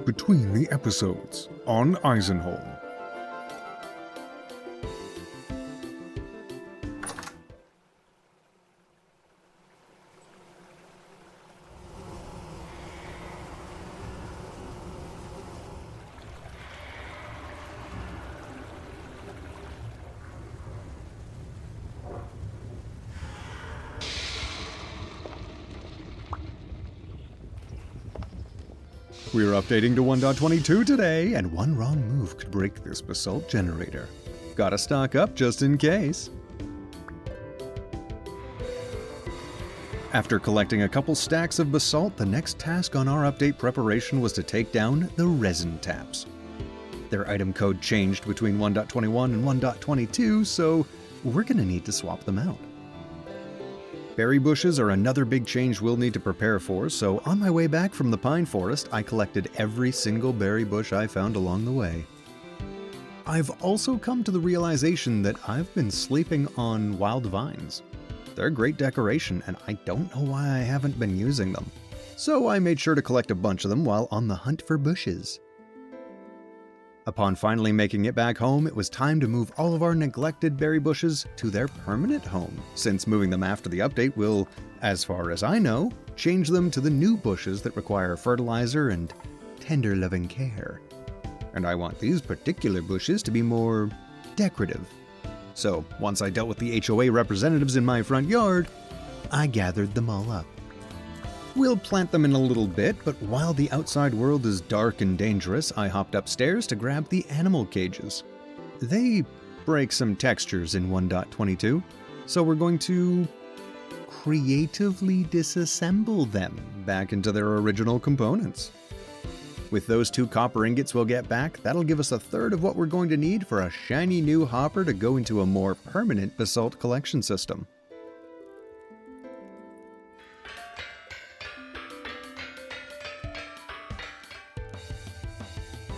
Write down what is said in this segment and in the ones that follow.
between the episodes on Eisenholm. We're updating to 1.22 today, and one wrong move could break this basalt generator. Gotta stock up just in case. After collecting a couple stacks of basalt, the next task on our update preparation was to take down the resin taps. Their item code changed between 1.21 and 1.22, so we're gonna need to swap them out. Berry bushes are another big change we'll need to prepare for, so on my way back from the pine forest, I collected every single berry bush I found along the way. I've also come to the realization that I've been sleeping on wild vines. They're great decoration, and I don't know why I haven't been using them. So I made sure to collect a bunch of them while on the hunt for bushes. Upon finally making it back home, it was time to move all of our neglected berry bushes to their permanent home, since moving them after the update will, as far as I know, change them to the new bushes that require fertilizer and tender loving care. And I want these particular bushes to be more decorative. So, once I dealt with the HOA representatives in my front yard, I gathered them all up. We'll plant them in a little bit, but while the outside world is dark and dangerous, I hopped upstairs to grab the animal cages. They break some textures in 1.22, so we're going to creatively disassemble them back into their original components. With those 2 copper ingots we'll get back, that'll give us a third of what we're going to need for a shiny new hopper to go into a more permanent basalt collection system.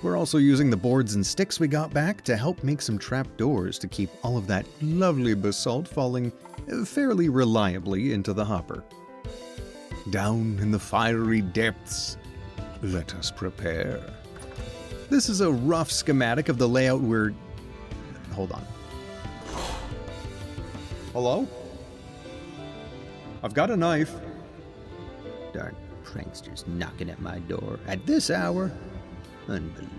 We're also using the boards and sticks we got back to help make some trapdoors to keep all of that lovely basalt falling fairly reliably into the hopper. Down in the fiery depths, let us prepare. This is a rough schematic of the layout we're... Hold on. Hello? I've got a knife. Darn pranksters knocking at my door at this hour. Unbelievable.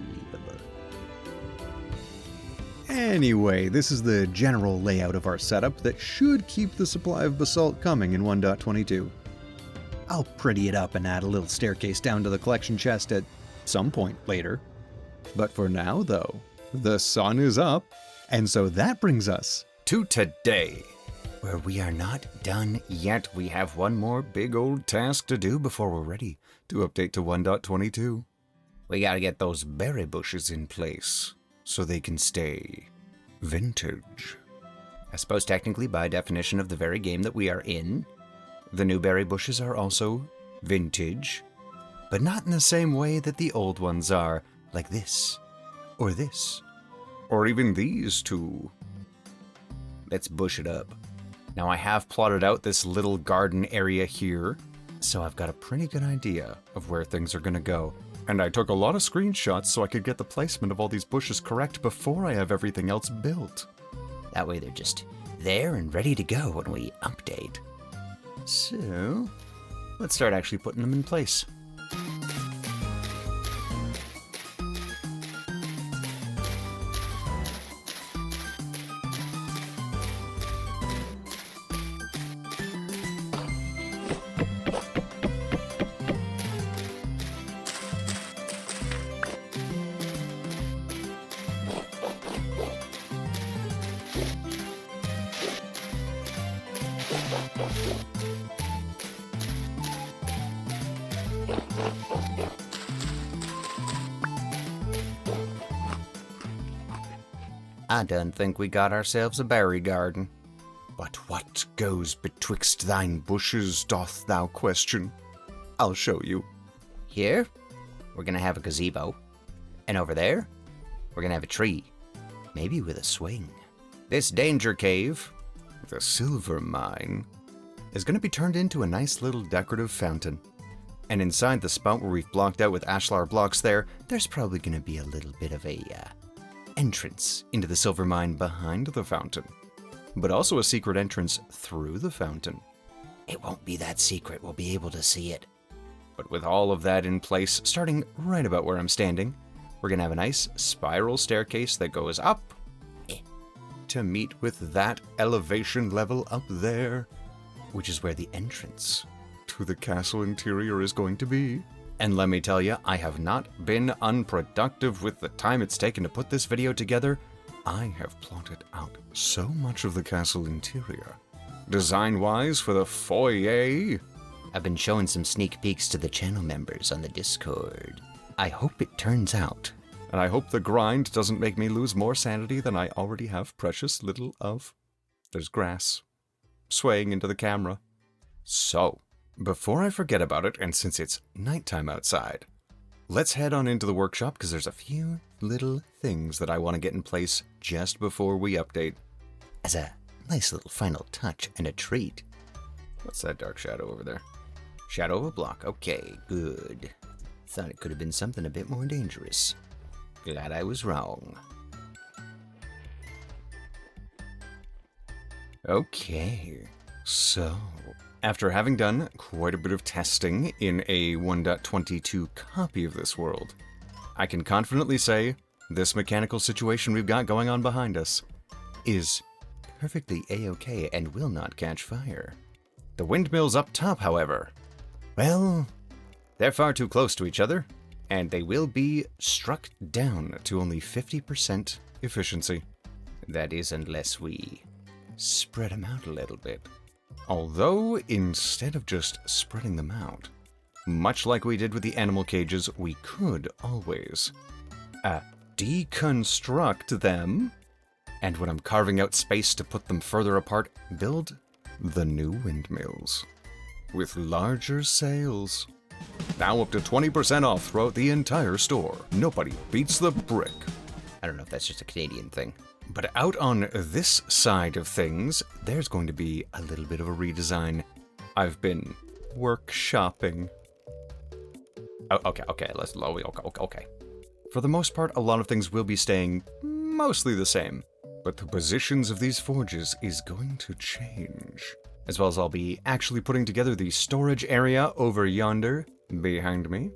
Anyway, this is the general layout of our setup that should keep the supply of basalt coming in 1.22. I'll pretty it up and add a little staircase down to the collection chest at some point later. But for now, though, the sun is up, and so that brings us to today, where we are not done yet. We have one more big old task to do before we're ready to update to 1.22. We gotta get those berry bushes in place so they can stay vintage. I suppose technically, by definition of the very game that we are in, the new berry bushes are also vintage, but not in the same way that the old ones are, like this, or even these two. Let's bush it up. Now I have plotted out this little garden area here, so I've got a pretty good idea of where things are gonna go. And I took a lot of screenshots so I could get the placement of all these bushes correct before I have everything else built. That way they're just there and ready to go when we update. So, let's start actually putting them in place. I done think we got ourselves a berry garden. But what goes betwixt thine bushes, doth thou question? I'll show you. Here, we're gonna have a gazebo. And over there, we're gonna have a tree. Maybe with a swing. This danger cave, the silver mine, is gonna be turned into a nice little decorative fountain. And inside the spout where we've blocked out with ashlar blocks there's probably going to be a little bit of a entrance into the silver mine behind the fountain. But also a secret entrance through the fountain. It won't be that secret, we'll be able to see it. But with all of that in place, starting right about where I'm standing, we're going to have a nice spiral staircase that goes up to meet with that elevation level up there, which is where the entrance to the castle interior is going to be. And let me tell you, I have not been unproductive with the time it's taken to put this video together. I have plotted out so much of the castle interior. Design-wise for the foyer. I've been showing some sneak peeks to the channel members on the Discord. I hope it turns out. And I hope the grind doesn't make me lose more sanity than I already have precious little of. There's grass swaying into the camera. So, before I forget about it, and since it's nighttime outside, let's head on into the workshop because there's a few little things that I want to get in place just before we update. As a nice little final touch and a treat. What's that dark shadow over there? Shadow of a block. Okay, good. Thought it could have been something a bit more dangerous. Glad I was wrong. Okay, so after having done quite a bit of testing in a 1.22 copy of this world, I can confidently say this mechanical situation we've got going on behind us is perfectly a-okay and will not catch fire. The windmills up top, however, well, they're far too close to each other, and they will be struck down to only 50% efficiency. That is, unless we spread them out a little bit. Although, instead of just spreading them out, much like we did with the animal cages, we could always deconstruct them, and when I'm carving out space to put them further apart, build the new windmills with larger sails. Now up to 20% off throughout the entire store. Nobody beats the brick. I don't know if that's just a Canadian thing. But out on this side of things, there's going to be a little bit of a redesign. I've been workshopping. Oh, okay. For the most part, a lot of things will be staying mostly the same. But the positions of these forges is going to change. As well as I'll be actually putting together the storage area over yonder behind me.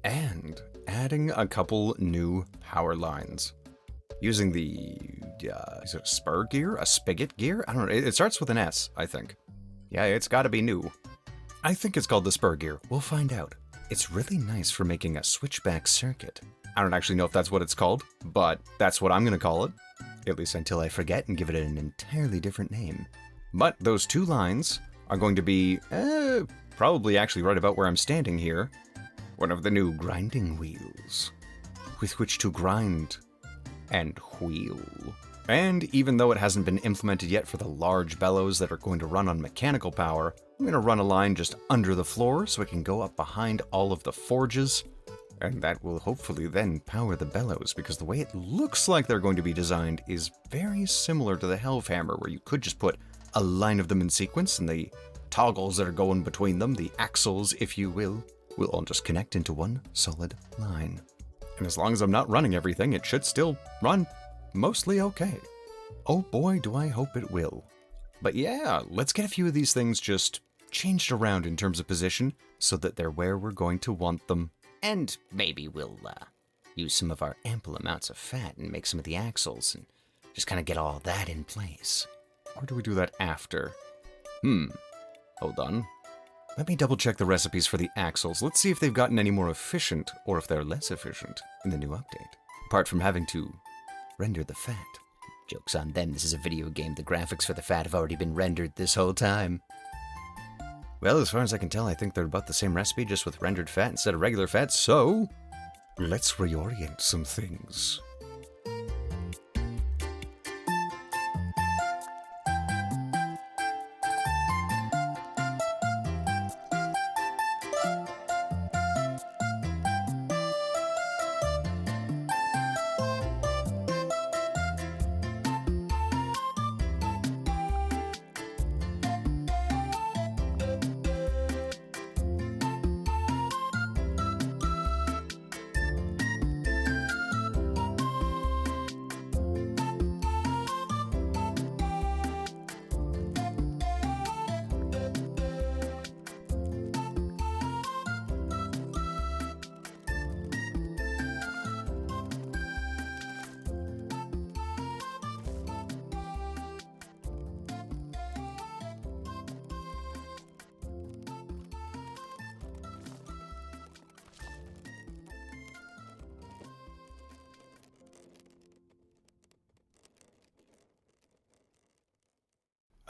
And adding a couple new power lines. Using the, is it a spur gear? A spigot gear? I don't know, it starts with an S, I think. Yeah, it's gotta be new. I think it's called the spur gear, we'll find out. It's really nice for making a switchback circuit. I don't actually know if that's what it's called, but that's what I'm gonna call it. At least until I forget and give it an entirely different name. But those two lines are going to be, probably actually right about where I'm standing here, one of the new grinding wheels, with which to grind and wheel. And even though it hasn't been implemented yet for the large bellows that are going to run on mechanical power, I'm going to run a line just under the floor so it can go up behind all of the forges, and that will hopefully then power the bellows, because the way it looks like they're going to be designed is very similar to the Helfhammer, where you could just put a line of them in sequence, and the toggles that are going between them, the axles if you will all just connect into one solid line. And as long as I'm not running everything, it should still run mostly okay. Oh boy, do I hope it will. But yeah, let's get a few of these things just changed around in terms of position so that they're where we're going to want them. And maybe we'll use some of our ample amounts of fat and make some of the axles and just kind of get all that in place. Or do we do that after? Hold on. Let me double check the recipes for the axles. Let's see if they've gotten any more efficient or if they're less efficient in the new update. Apart from having to render the fat. Joke's on them, this is a video game. The graphics for the fat have already been rendered this whole time. Well, as far as I can tell, I think they're about the same recipe, just with rendered fat instead of regular fat, so let's reorient some things.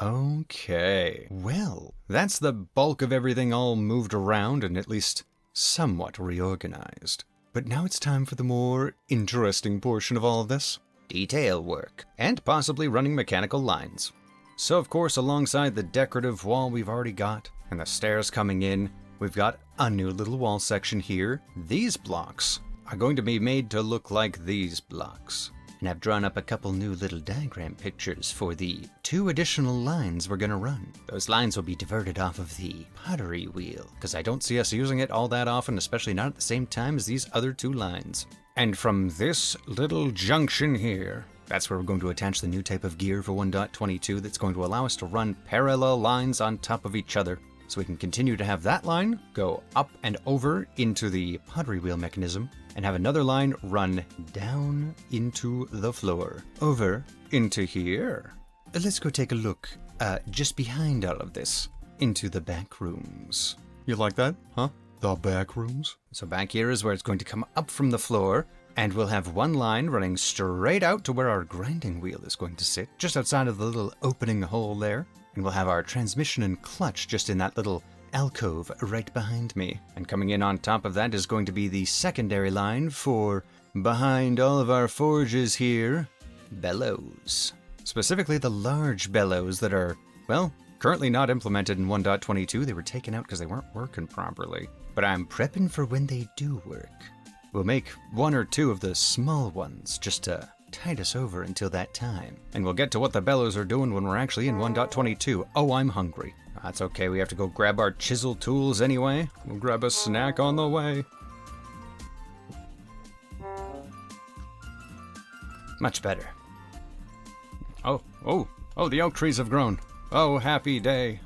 Okay, well, that's the bulk of everything all moved around and at least somewhat reorganized. But now it's time for the more interesting portion of all of this. Detail work, and possibly running mechanical lines. So of course, alongside the decorative wall we've already got, and the stairs coming in, we've got a new little wall section here. These blocks are going to be made to look like these blocks. And I've drawn up a couple new little diagram pictures for the 2 additional lines we're gonna run. Those lines will be diverted off of the pottery wheel, because I don't see us using it all that often, especially not at the same time as these other 2 lines. And from this little junction here, that's where we're going to attach the new type of gear for 1.22 that's going to allow us to run parallel lines on top of each other. So we can continue to have that line go up and over into the pottery wheel mechanism, and have another line run down into the floor, over into here. Let's go take a look just behind all of this, into the back rooms. You like that, huh? The back rooms? So back here is where it's going to come up from the floor, and we'll have one line running straight out to where our grinding wheel is going to sit, just outside of the little opening hole there. And we'll have our transmission and clutch just in that little alcove right behind me. And coming in on top of that is going to be the secondary line for behind all of our forges here, bellows. Specifically the large bellows that are, well, currently not implemented in 1.22. They were taken out because they weren't working properly. But I'm prepping for when they do work. We'll make 1 or 2 of the small ones just to tide us over until that time. And we'll get to what the bellows are doing when we're actually in 1.22. Oh, I'm hungry. That's okay, we have to go grab our chisel tools anyway. We'll grab a snack on the way. Much better. Oh, the oak trees have grown. Oh, happy day.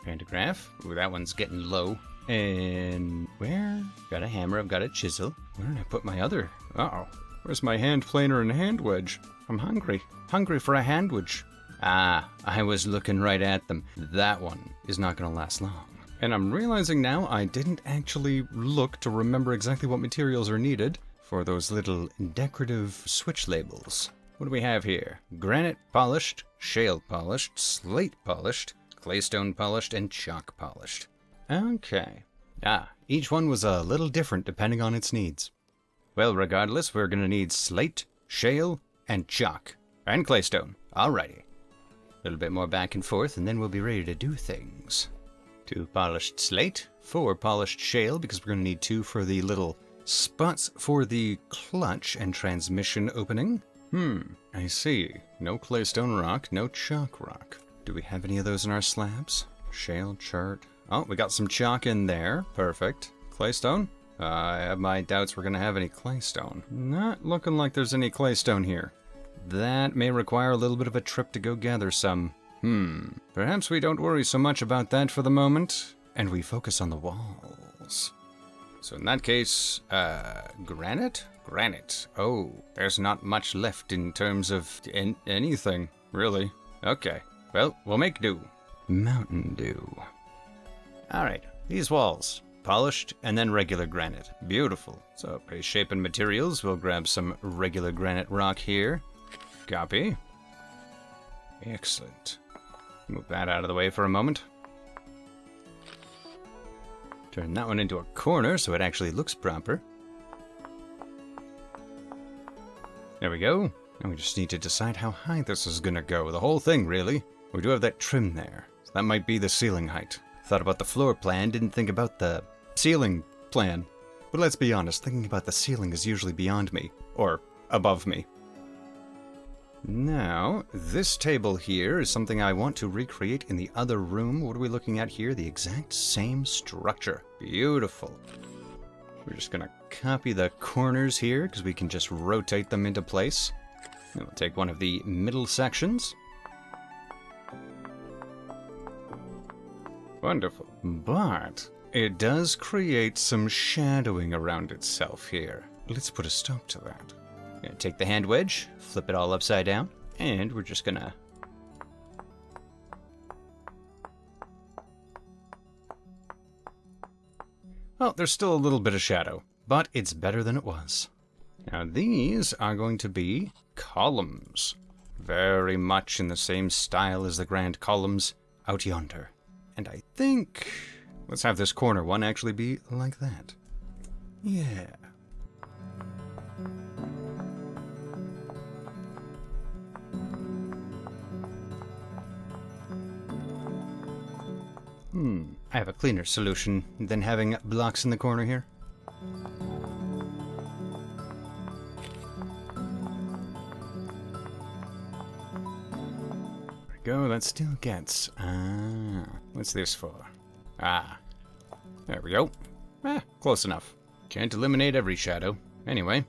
Pantograph. Ooh, that one's getting low. And where? Got a hammer, I've got a chisel. Where did I put my other? Uh-oh. Where's my hand planer and hand wedge? I'm hungry. Hungry for a hand wedge. Ah, I was looking right at them. That one is not gonna last long. And I'm realizing now I didn't actually look to remember exactly what materials are needed for those little decorative switch labels. What do we have here? Granite polished, shale polished, slate polished, claystone polished, and chalk polished. Okay. Ah, each one was a little different depending on its needs. Well, regardless, we're gonna need slate, shale, and chalk. And claystone. Alrighty. A little bit more back and forth, and then we'll be ready to do things. 2 polished slate, 4 polished shale, because we're gonna need 2 for the little spots for the clutch and transmission opening. I see. No claystone rock, no chalk rock. Do we have any of those in our slabs? Shale chart. Oh, we got some chalk in there. Perfect. Claystone? I have my doubts we're going to have any claystone. Not looking like there's any claystone here. That may require a little bit of a trip to go gather some. Perhaps we don't worry so much about that for the moment, and we focus on the walls. So in that case, granite? Granite. Oh, there's not much left in terms of anything, really. Okay, well, we'll make do. Mountain Dew. Alright, these walls. Polished and then regular granite. Beautiful. So, base shape and materials, we'll grab some regular granite rock here. Copy. Excellent. Move that out of the way for a moment. Turn that one into a corner so it actually looks proper. There we go. And we just need to decide how high this is gonna go. The whole thing, really. We do have that trim there. So that might be the ceiling height. Thought about the floor plan, didn't think about the ceiling plan. But let's be honest, thinking about the ceiling is usually beyond me. Or above me. Now, this table here is something I want to recreate in the other room. What are we looking at here? The exact same structure. Beautiful. We're just gonna copy the corners here, because we can just rotate them into place. And we'll take one of the middle sections. Wonderful. But it does create some shadowing around itself here. Let's put a stop to that. Gonna take the hand wedge, flip it all upside down, and we're just gonna... Well, there's still a little bit of shadow, but it's better than it was. Now these are going to be columns. very much in the same style as the grand columns out yonder. And I think, let's have this corner one actually be like that. Yeah. I have a cleaner solution than having blocks in the corner here. There we go, that still gets... what's this for? There we go. Close enough. Can't eliminate every shadow. Anyway.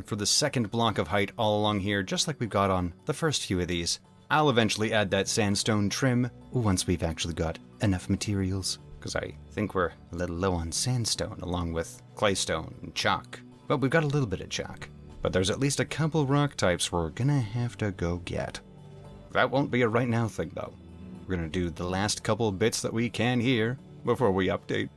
For the second block of height all along here, just like we've got on the first few of these, I'll eventually add that sandstone trim once we've actually got enough materials, because I think we're a little low on sandstone along with claystone and chalk. But we've got a little bit of chalk. But there's at least a couple rock types we're gonna have to go get. That won't be a right now thing though. We're gonna do the last couple bits that we can here before we update.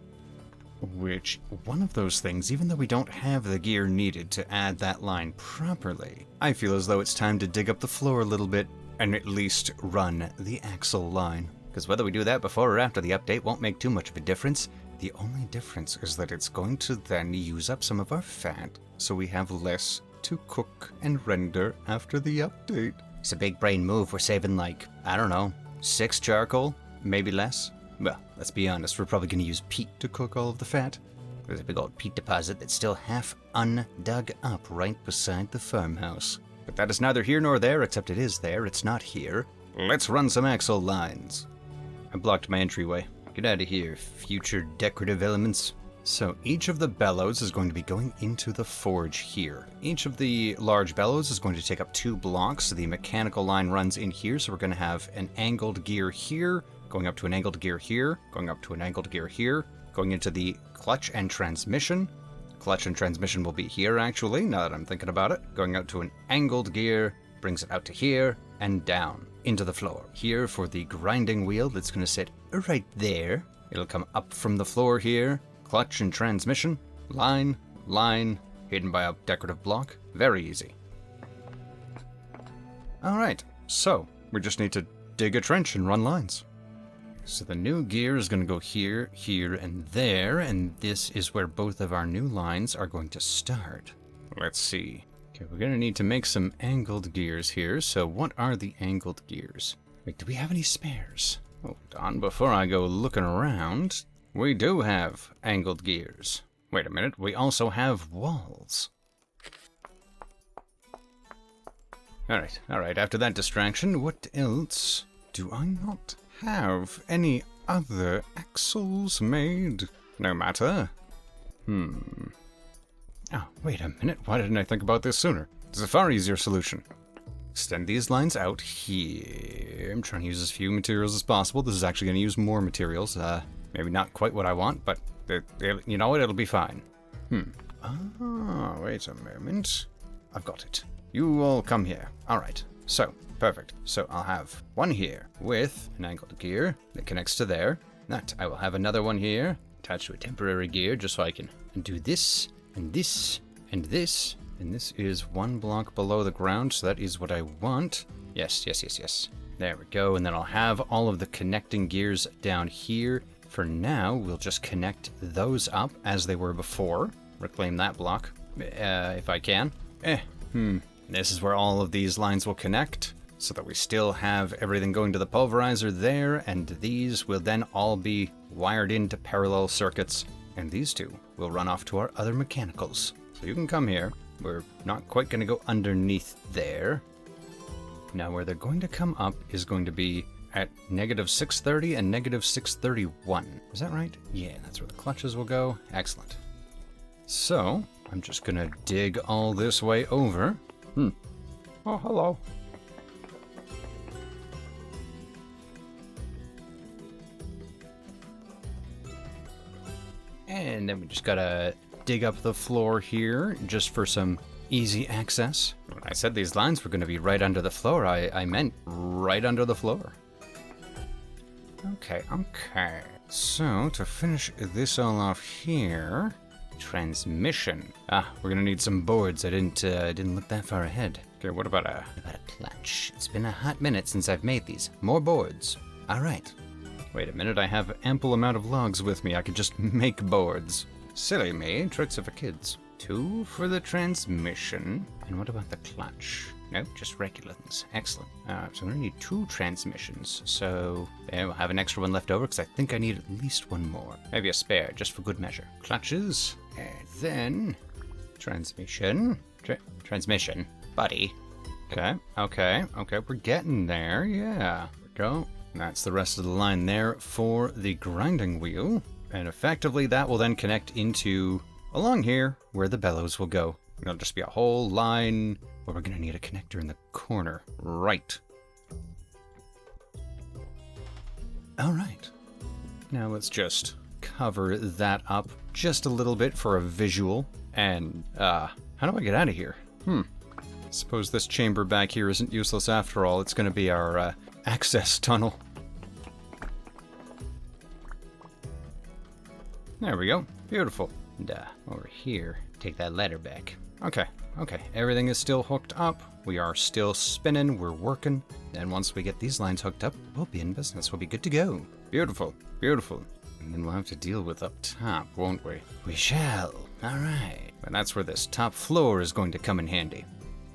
Which, one of those things, even though we don't have the gear needed to add that line properly, I feel as though it's time to dig up the floor a little bit and at least run the axle line. Because whether we do that before or after the update won't make too much of a difference. The only difference is that it's going to then use up some of our fat, so we have less to cook and render after the update. It's a big brain move. We're saving like, I don't know, 6 charcoal, maybe less. Well, let's be honest, we're probably going to use peat to cook all of the fat. There's a big old peat deposit that's still half undug up right beside the farmhouse. But that is neither here nor there, except it is there, it's not here. Let's run some axle lines. I blocked my entryway. Get out of here, future decorative elements. So each of the bellows is going to be going into the forge here. Each of the large bellows is going to take up 2 blocks, so the mechanical line runs in here, so we're going to have an angled gear here, going up to an angled gear here, going up to an angled gear here, going into the clutch and transmission. Clutch and transmission will be here, actually, now that I'm thinking about it. Going out to an angled gear, brings it out to here, and down into the floor. Here for the grinding wheel that's going to sit right there. It'll come up from the floor here. Clutch and transmission. Line, line, hidden by a decorative block. Very easy. Alright, so we just need to dig a trench and run lines. So the new gear is going to go here, here, and there, and this is where both of our new lines are going to start. Let's see. Okay, we're going to need to make some angled gears here, so what are the angled gears? Wait, do we have any spares? Hold on, before I go looking around, we do have angled gears. Wait a minute, we also have walls. Alright, after that distraction, what else do I not have any other axles made? No matter. Oh, wait a minute. Why didn't I think about this sooner? There's a far easier solution. Extend these lines out here. I'm trying to use as few materials as possible. This is actually going to use more materials. Maybe not quite what I want, but you know what? It'll be fine. Wait a moment. I've got it. You all come here. Alright. So, perfect. So I'll have one here with an angled gear that connects to there. That I will have another one here attached to a temporary gear just so I can do this and this and this. And this is 1 block below the ground, so that is what I want. Yes. There we go. And then I'll have all of the connecting gears down here. For now, we'll just connect those up as they were before. Reclaim that block, if I can. This is where all of these lines will connect, so that we still have everything going to the pulverizer there, and these will then all be wired into parallel circuits, and these two will run off to our other mechanicals. So you can come here. We're not quite going to go underneath there. Now where they're going to come up is going to be at -630 and -631. Is that right? Yeah, that's where the clutches will go. Excellent. So, I'm just going to dig all this way over. Oh, hello. And then we just gotta dig up the floor here just for some easy access. When I said these lines were going to be right under the floor, I meant right under the floor. Okay. So, to finish this all off here... Transmission. We're gonna need some boards. I didn't look that far ahead. Okay, what about a clutch? It's been a hot minute since I've made these. More boards. Alright. Wait a minute, I have ample amount of logs with me. I could just make boards. Silly me, tricks are for kids. 2 for the transmission. And what about the clutch? Nope, just regular things. Excellent. So I'm gonna need 2 transmissions. So there, we'll have an extra one left over because I think I need at least 1 more. Maybe a spare, just for good measure. Clutches, and then transmission. Transmission, buddy. Okay, we're getting there. Yeah, there we go. And that's the rest of the line there for the grinding wheel. And effectively, that will then connect into along here where the bellows will go. It'll just be a whole line. Well, we're gonna need a connector in the corner. Right. Alright. Now let's just cover that up just a little bit for a visual. And, how do I get out of here? Suppose this chamber back here isn't useless after all. It's gonna be our, access tunnel. There we go. Beautiful. And, over here, take that ladder back. Okay, everything is still hooked up. We are still spinning, we're working. And once we get these lines hooked up, we'll be in business. We'll be good to go. Beautiful. And then we'll have to deal with up top, won't we? We shall. Alright. And that's where this top floor is going to come in handy.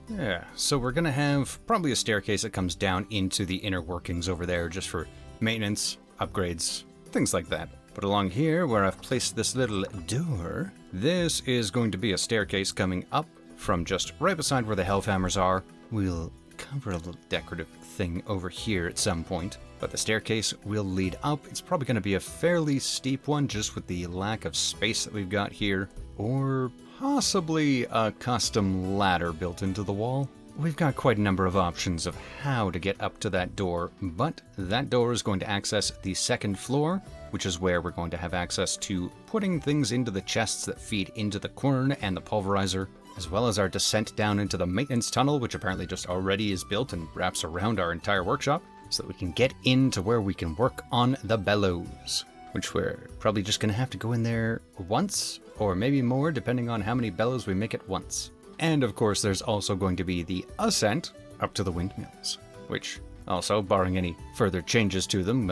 Yeah, so we're gonna have probably a staircase that comes down into the inner workings over there just for maintenance, upgrades, things like that. But along here, where I've placed this little door, this is going to be a staircase coming up from just right beside where the Hellhammers are. We'll cover a little decorative thing over here at some point, but the staircase will lead up. It's probably going to be a fairly steep one just with the lack of space that we've got here, or possibly a custom ladder built into the wall. We've got quite a number of options of how to get up to that door, but that door is going to access the second floor, which is where we're going to have access to putting things into the chests that feed into the quern and the pulverizer, as well as our descent down into the maintenance tunnel, which apparently just already is built and wraps around our entire workshop, so that we can get into where we can work on the bellows, which we're probably just going to have to go in there once, or maybe more, depending on how many bellows we make at once. And of course, there's also going to be the ascent up to the windmills, which also, barring any further changes to them,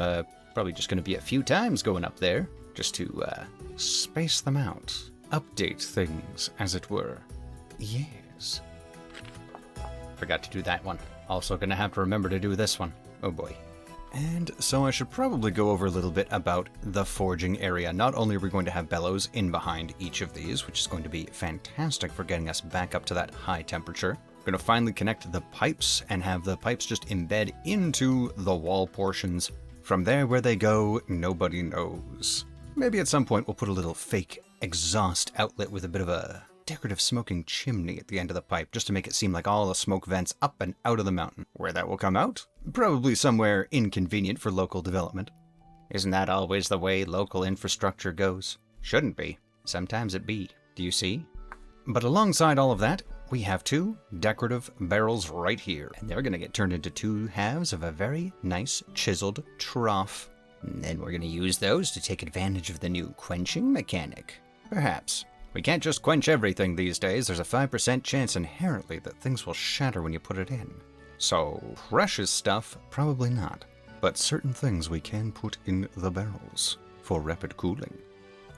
probably just going to be a few times going up there, just to space them out, update things, as it were. Yes. Forgot to do that one. Also going to have to remember to do this one. Oh boy. And so I should probably go over a little bit about the forging area. Not only are we going to have bellows in behind each of these, which is going to be fantastic for getting us back up to that high temperature. We're going to finally connect the pipes and have the pipes just embed into the wall portions. From there, where they go, nobody knows. Maybe at some point we'll put a little fake exhaust outlet with a bit of a decorative smoking chimney at the end of the pipe, just to make it seem like all the smoke vents up and out of the mountain. Where that will come out? Probably somewhere inconvenient for local development. Isn't that always the way local infrastructure goes? Shouldn't be. Sometimes it be. Do you see? But alongside all of that, we have 2 decorative barrels right here. And they're going to get turned into 2 halves of a very nice chiseled trough. And then we're going to use those to take advantage of the new quenching mechanic. Perhaps. We can't just quench everything these days. There's a 5% chance inherently that things will shatter when you put it in. So, precious stuff, probably not. But certain things we can put in the barrels for rapid cooling.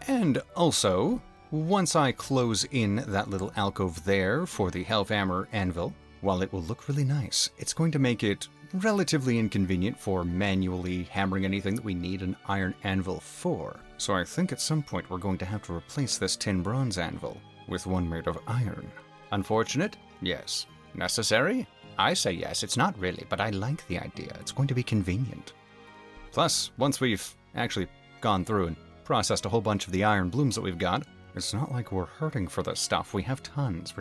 And also, once I close in that little alcove there for the Hellhammer anvil, while it will look really nice, it's going to make it relatively inconvenient for manually hammering anything that we need an iron anvil for. So I think at some point we're going to have to replace this tin bronze anvil with one made of iron. Unfortunate? Yes. Necessary? I say yes. It's not really, but I like the idea. It's going to be convenient. Plus, once we've actually gone through and processed a whole bunch of the iron blooms that we've got, it's not like we're hurting for this stuff. We have tons.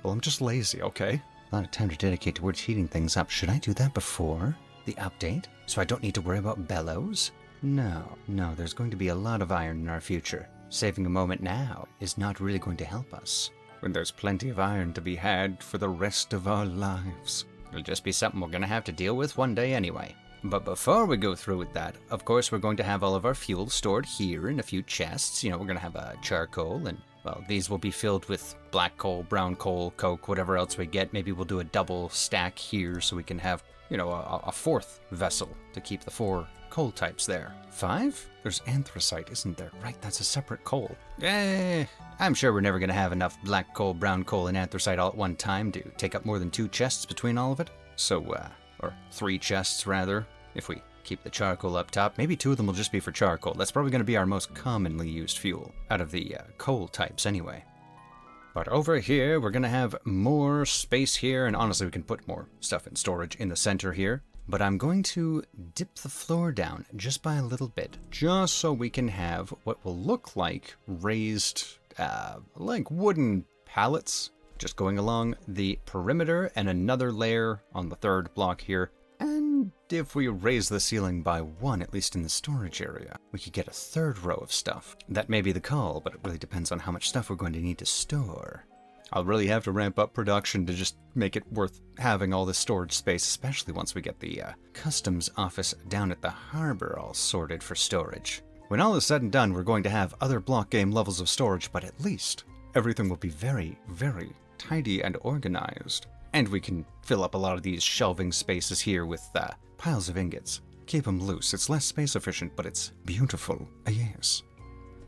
I'm just lazy, okay? A lot of time to dedicate towards heating things up. Should I do that before the update? So I don't need to worry about bellows? No, there's going to be a lot of iron in our future. Saving a moment now is not really going to help us, when there's plenty of iron to be had for the rest of our lives. It'll just be something we're going to have to deal with one day anyway. But before we go through with that, of course, we're going to have all of our fuel stored here in a few chests. We're going to have a charcoal, and, well, these will be filled with black coal, brown coal, coke, whatever else we get. Maybe we'll do a double stack here so we can have, a fourth vessel to keep the 4 coal types there. 5? There's anthracite, isn't there? Right, that's a separate coal. I'm sure we're never going to have enough black coal, brown coal, and anthracite all at one time to take up more than 2 chests between all of it. So, or 3 chests rather, if we keep the charcoal up top. Maybe 2 of them will just be for charcoal. That's probably going to be our most commonly used fuel, out of the coal types anyway. But over here, we're going to have more space here, and honestly, we can put more stuff in storage in the center here. But I'm going to dip the floor down just by a little bit, just so we can have what will look like raised, like wooden pallets, just going along the perimeter, and another layer on the 3rd block here. And if we raise the ceiling by 1, at least in the storage area, we could get a 3rd row of stuff. That may be the call, but it really depends on how much stuff we're going to need to store. I'll really have to ramp up production to just make it worth having all this storage space, especially once we get the customs office down at the harbor all sorted for storage. When all is said and done, we're going to have other block game levels of storage, but at least everything will be very, very tidy and organized. And we can fill up a lot of these shelving spaces here with piles of ingots. Keep them loose. It's less space efficient, but it's beautiful. Yes.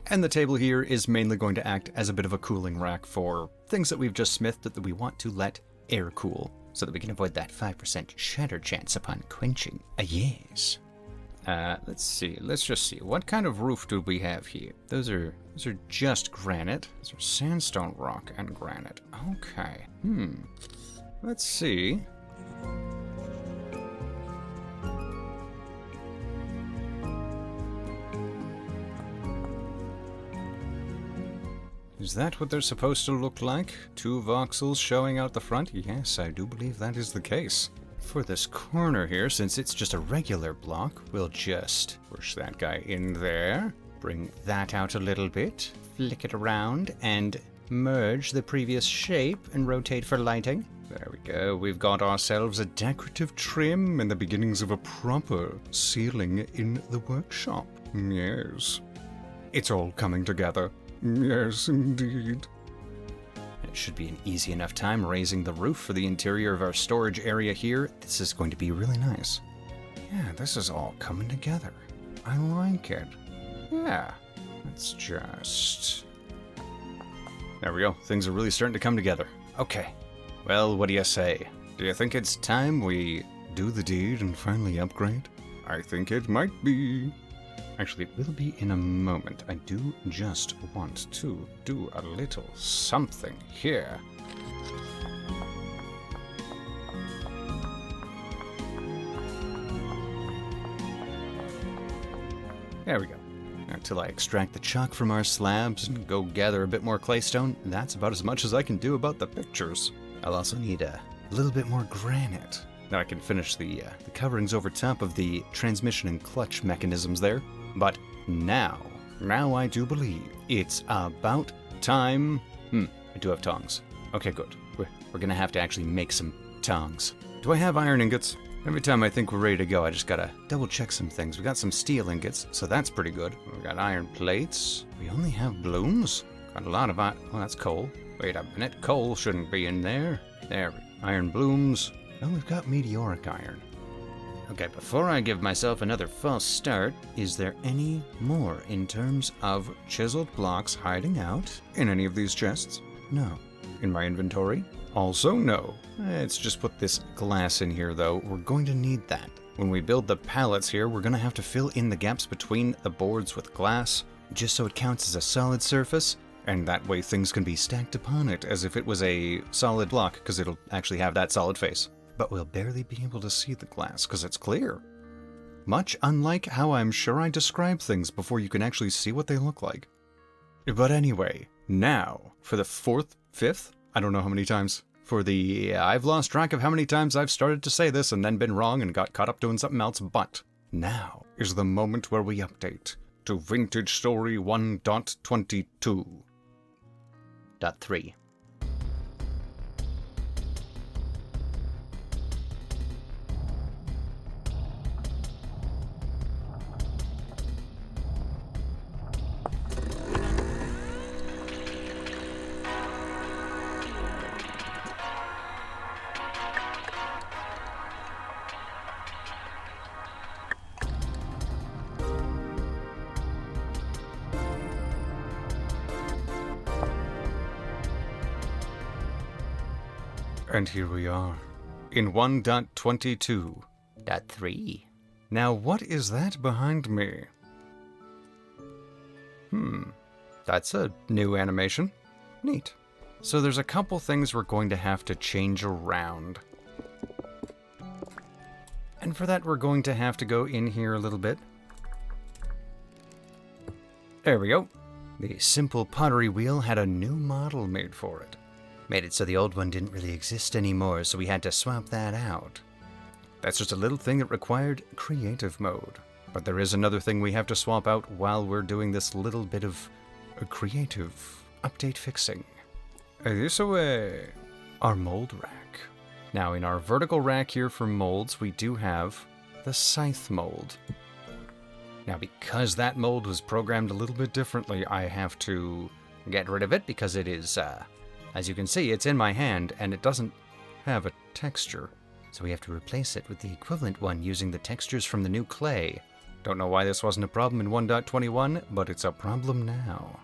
And the table here is mainly going to act as a bit of a cooling rack for things that we've just smithed that we want to let air cool, so that we can avoid that 5% shatter chance upon quenching. Yes. Let's see. Let's just see. What kind of roof do we have here? Those are just granite. Those are sandstone rock and granite. Okay. Let's see. Is that what they're supposed to look like? 2 voxels showing out the front? Yes, I do believe that is the case. For this corner here, since it's just a regular block, we'll just push that guy in there, bring that out a little bit, flick it around, and merge the previous shape and rotate for lighting. There we go. We've got ourselves a decorative trim and the beginnings of a proper ceiling in the workshop. Yes. It's all coming together. Yes, indeed. It should be an easy enough time raising the roof for the interior of our storage area here. This is going to be really nice. Yeah, this is all coming together. I like it. Yeah. Let's just... There we go. Things are really starting to come together. Okay. Well, what do you say? Do you think it's time we do the deed and finally upgrade? I think it might be. Actually, it will be in a moment. I do just want to do a little something here. There we go. Until I extract the chalk from our slabs and go gather a bit more claystone, that's about as much as I can do about the pictures. I'll also need a little bit more granite. Now I can finish the coverings over top of the transmission and clutch mechanisms there. But now I do believe it's about time. I do have tongs. Okay, good. We're gonna have to actually make some tongs. Do I have iron ingots? Every time I think we're ready to go, I just gotta double check some things. We got some steel ingots, so that's pretty good. We got iron plates. We only have blooms. Got a lot of iron. Oh, that's coal. Wait a minute. Coal shouldn't be in there. There. Iron blooms. Oh, we've got meteoric iron. Okay, before I give myself another false start, is there any more in terms of chiseled blocks hiding out in any of these chests? No. In my inventory? Also no. Let's just put this glass in here though. We're going to need that. When we build the pallets here, we're going to have to fill in the gaps between the boards with glass, just so it counts as a solid surface, and that way things can be stacked upon it as if it was a solid block, because it'll actually have that solid face. But we'll barely be able to see the glass because it's clear. Much unlike how I'm sure I describe things before you can actually see what they look like. But anyway, now, for the 4th, 5th, I don't know how many times, I've lost track of how many times I've started to say this and then been wrong and got caught up doing something else, but now is the moment where we update to Vintage Story 1.22.3. And here we are, in 1.22.3. Now what is that behind me? That's a new animation. Neat. So there's a couple things we're going to have to change around. And for that we're going to have to go in here a little bit. There we go. The simple pottery wheel had a new model made for it. Made it so the old one didn't really exist anymore, so we had to swap that out. That's just a little thing that required creative mode. But there is another thing we have to swap out while we're doing this little bit of a creative update fixing. This away. Our mold rack. Now in our vertical rack here for molds, we do have the scythe mold. Now because that mold was programmed a little bit differently, I have to get rid of it because it is, as you can see, it's in my hand and it doesn't have a texture. So we have to replace it with the equivalent one using the textures from the new clay. Don't know why this wasn't a problem in 1.21, but it's a problem now.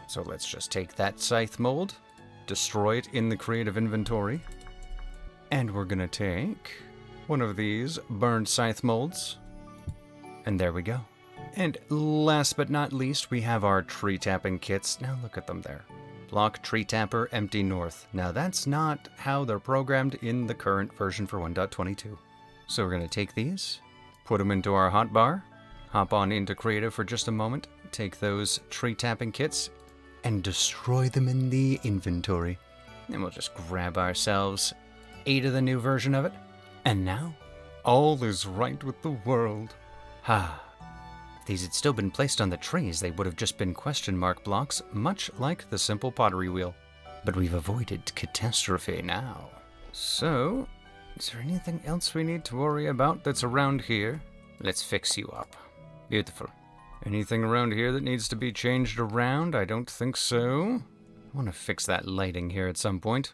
So let's just take that scythe mold, destroy it in the creative inventory, and we're gonna take one of these burned scythe molds, and there we go. And last but not least, we have our tree tapping kits. Now look at them there. Block, tree tapper, empty north. Now that's not how they're programmed in the current version for 1.22. So we're gonna take these, put them into our hotbar, hop on into creative for just a moment, take those tree tapping kits, and destroy them in the inventory. And we'll just grab ourselves 8 of the new version of it. And now, all is right with the world. If these had still been placed on the trees, they would have just been question mark blocks, much like the simple pottery wheel. But we've avoided catastrophe now. So, is there anything else we need to worry about that's around here? Let's fix you up. Beautiful. Anything around here that needs to be changed around? I don't think so. I want to fix that lighting here at some point.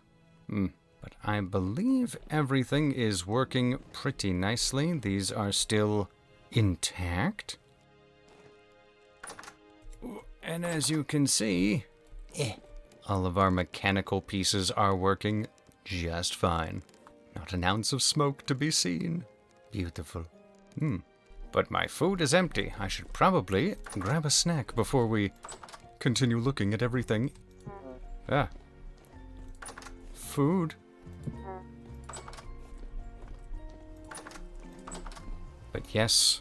But I believe everything is working pretty nicely. These are still intact. And as you can see, all of our mechanical pieces are working just fine. Not an ounce of smoke to be seen. Beautiful. But my food is empty. I should probably grab a snack before we continue looking at everything. Food. But yes,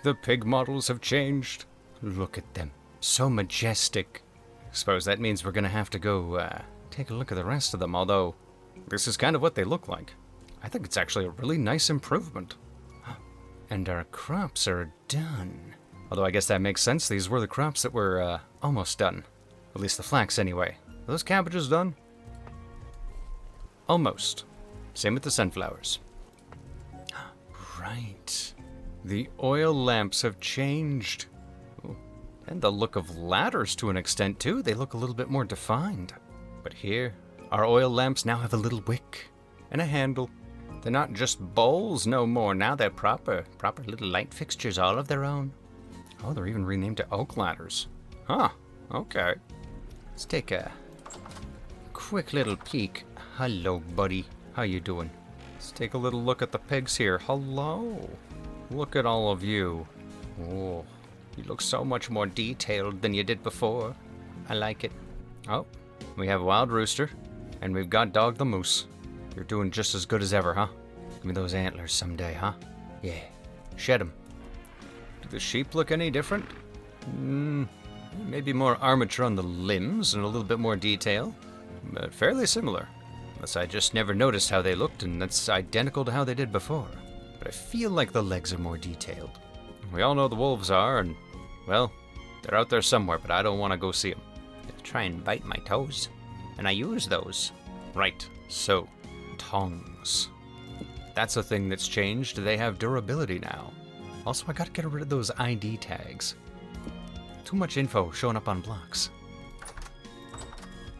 the pig models have changed. Look at them. So majestic. Suppose that means we're gonna have to go take a look at the rest of them, although this is kind of what they look like. I think it's actually a really nice improvement. And our crops are done. Although I guess that makes sense. These were the crops that were almost done. At least the flax anyway. Are those cabbages done? Almost. Same with the sunflowers. Right. The oil lamps have changed. Ooh. And the look of ladders to an extent too. They look a little bit more defined. But here, our oil lamps now have a little wick and a handle. They're not just bowls no more. Now they're proper little light fixtures all of their own. Oh, they're even renamed to oak ladders. Huh, okay. Let's take a quick little peek. Hello, buddy. How you doing? Let's take a little look at the pigs here. Hello. Look at all of you. Oh, you look so much more detailed than you did before. I like it. Oh, we have Wild Rooster, and we've got Dog the Moose. You're doing just as good as ever, huh? Give me those antlers someday, huh? Yeah. Shed them. Do the sheep look any different? Maybe more armature on the limbs and a little bit more detail. But fairly similar. Unless I just never noticed how they looked, and that's identical to how they did before. But I feel like the legs are more detailed. We all know the wolves are, and, well, they're out there somewhere, but I don't want to go see them. They'll try and bite my toes. And I use those. Right. So. Tongs. That's a thing that's changed. They have durability now. Also, I gotta get rid of those ID tags. Too much info showing up on blocks.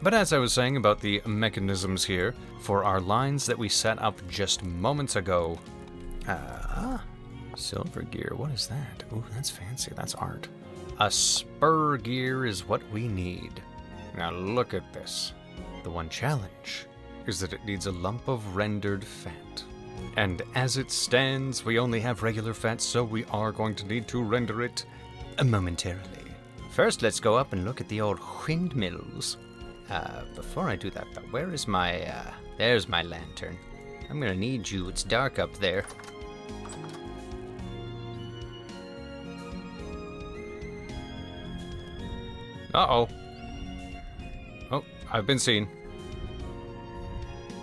But as I was saying about the mechanisms here, for our lines that we set up just moments ago. Silver gear, what is that? Ooh, that's fancy, that's art. A spur gear is what we need. Now look at this. The one challenge is that it needs a lump of rendered fat. And as it stands, we only have regular fat, so we are going to need to render it momentarily. First, let's go up and look at the old windmills. Before I do that, though, where is my, there's my lantern. I'm gonna need you, it's dark up there. Uh-oh. Oh, I've been seen.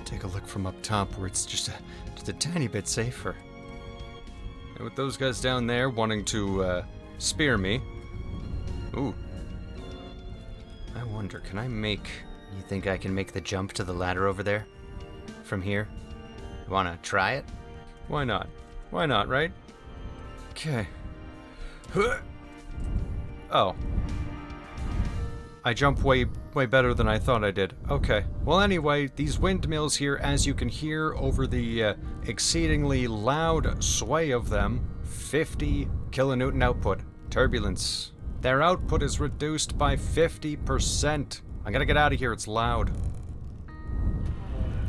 Take a look from up top where it's just a tiny bit safer. And with those guys down there wanting to, spear me. Ooh. I wonder, can I make... You think I can make the jump to the ladder over there? From here? You wanna try it? Why not? Why not, right? Okay. Oh. I jump way better than I thought I did. Okay. Well, anyway, these windmills here, as you can hear over the exceedingly loud sway of them, 50 kilonewton output. Turbulence. Their output is reduced by 50%. I gotta get out of here, it's loud.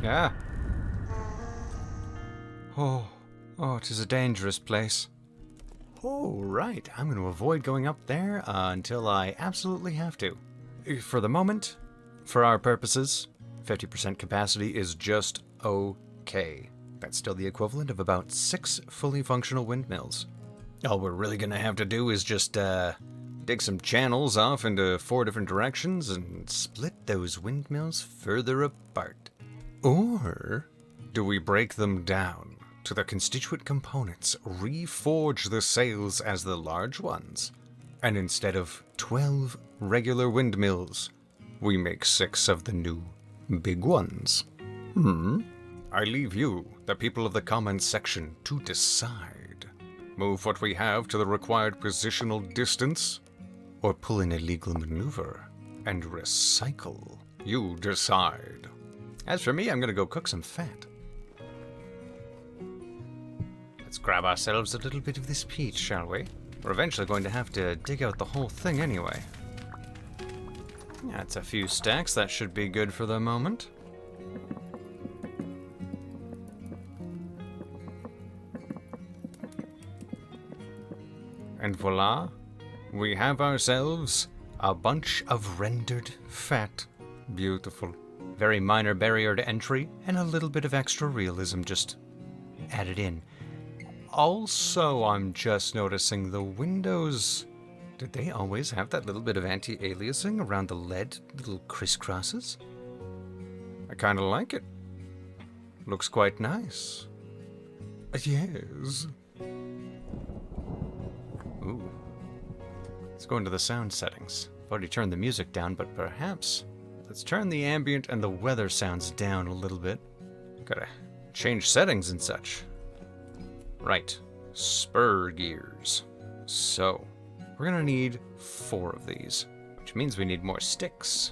Yeah. Oh, it is a dangerous place. Oh, right. I'm going to avoid going up there until I absolutely have to. For the moment, for our purposes, 50% capacity is just okay. That's still the equivalent of about 6 fully functional windmills. All we're really going to have to do is just dig some channels off into 4 different directions and split those windmills further apart. Or do we break them down to the constituent components, reforge the sails as the large ones, and instead of 12 regular windmills, we make 6 of the new big ones? I leave you, the people of the comments section, to decide. Move what we have to the required positional distance, or pull an illegal maneuver and recycle. You decide. As for me, I'm gonna go cook some fat. Let's grab ourselves a little bit of this peach, shall we? We're eventually going to have to dig out the whole thing anyway. That's a few stacks, that should be good for the moment. And voila, we have ourselves a bunch of rendered fat. Beautiful. Very minor barrier to entry, and a little bit of extra realism just added in. Also, I'm just noticing the windows. Did they always have that little bit of anti-aliasing around the lead little crisscrosses? I kind of like it. Looks quite nice. Yes. Ooh. Let's go into the sound settings. I've already turned the music down, but perhaps let's turn the ambient and the weather sounds down a little bit. Gotta change settings and such. Right, spur gears. So, we're gonna need 4 of these, which means we need more sticks.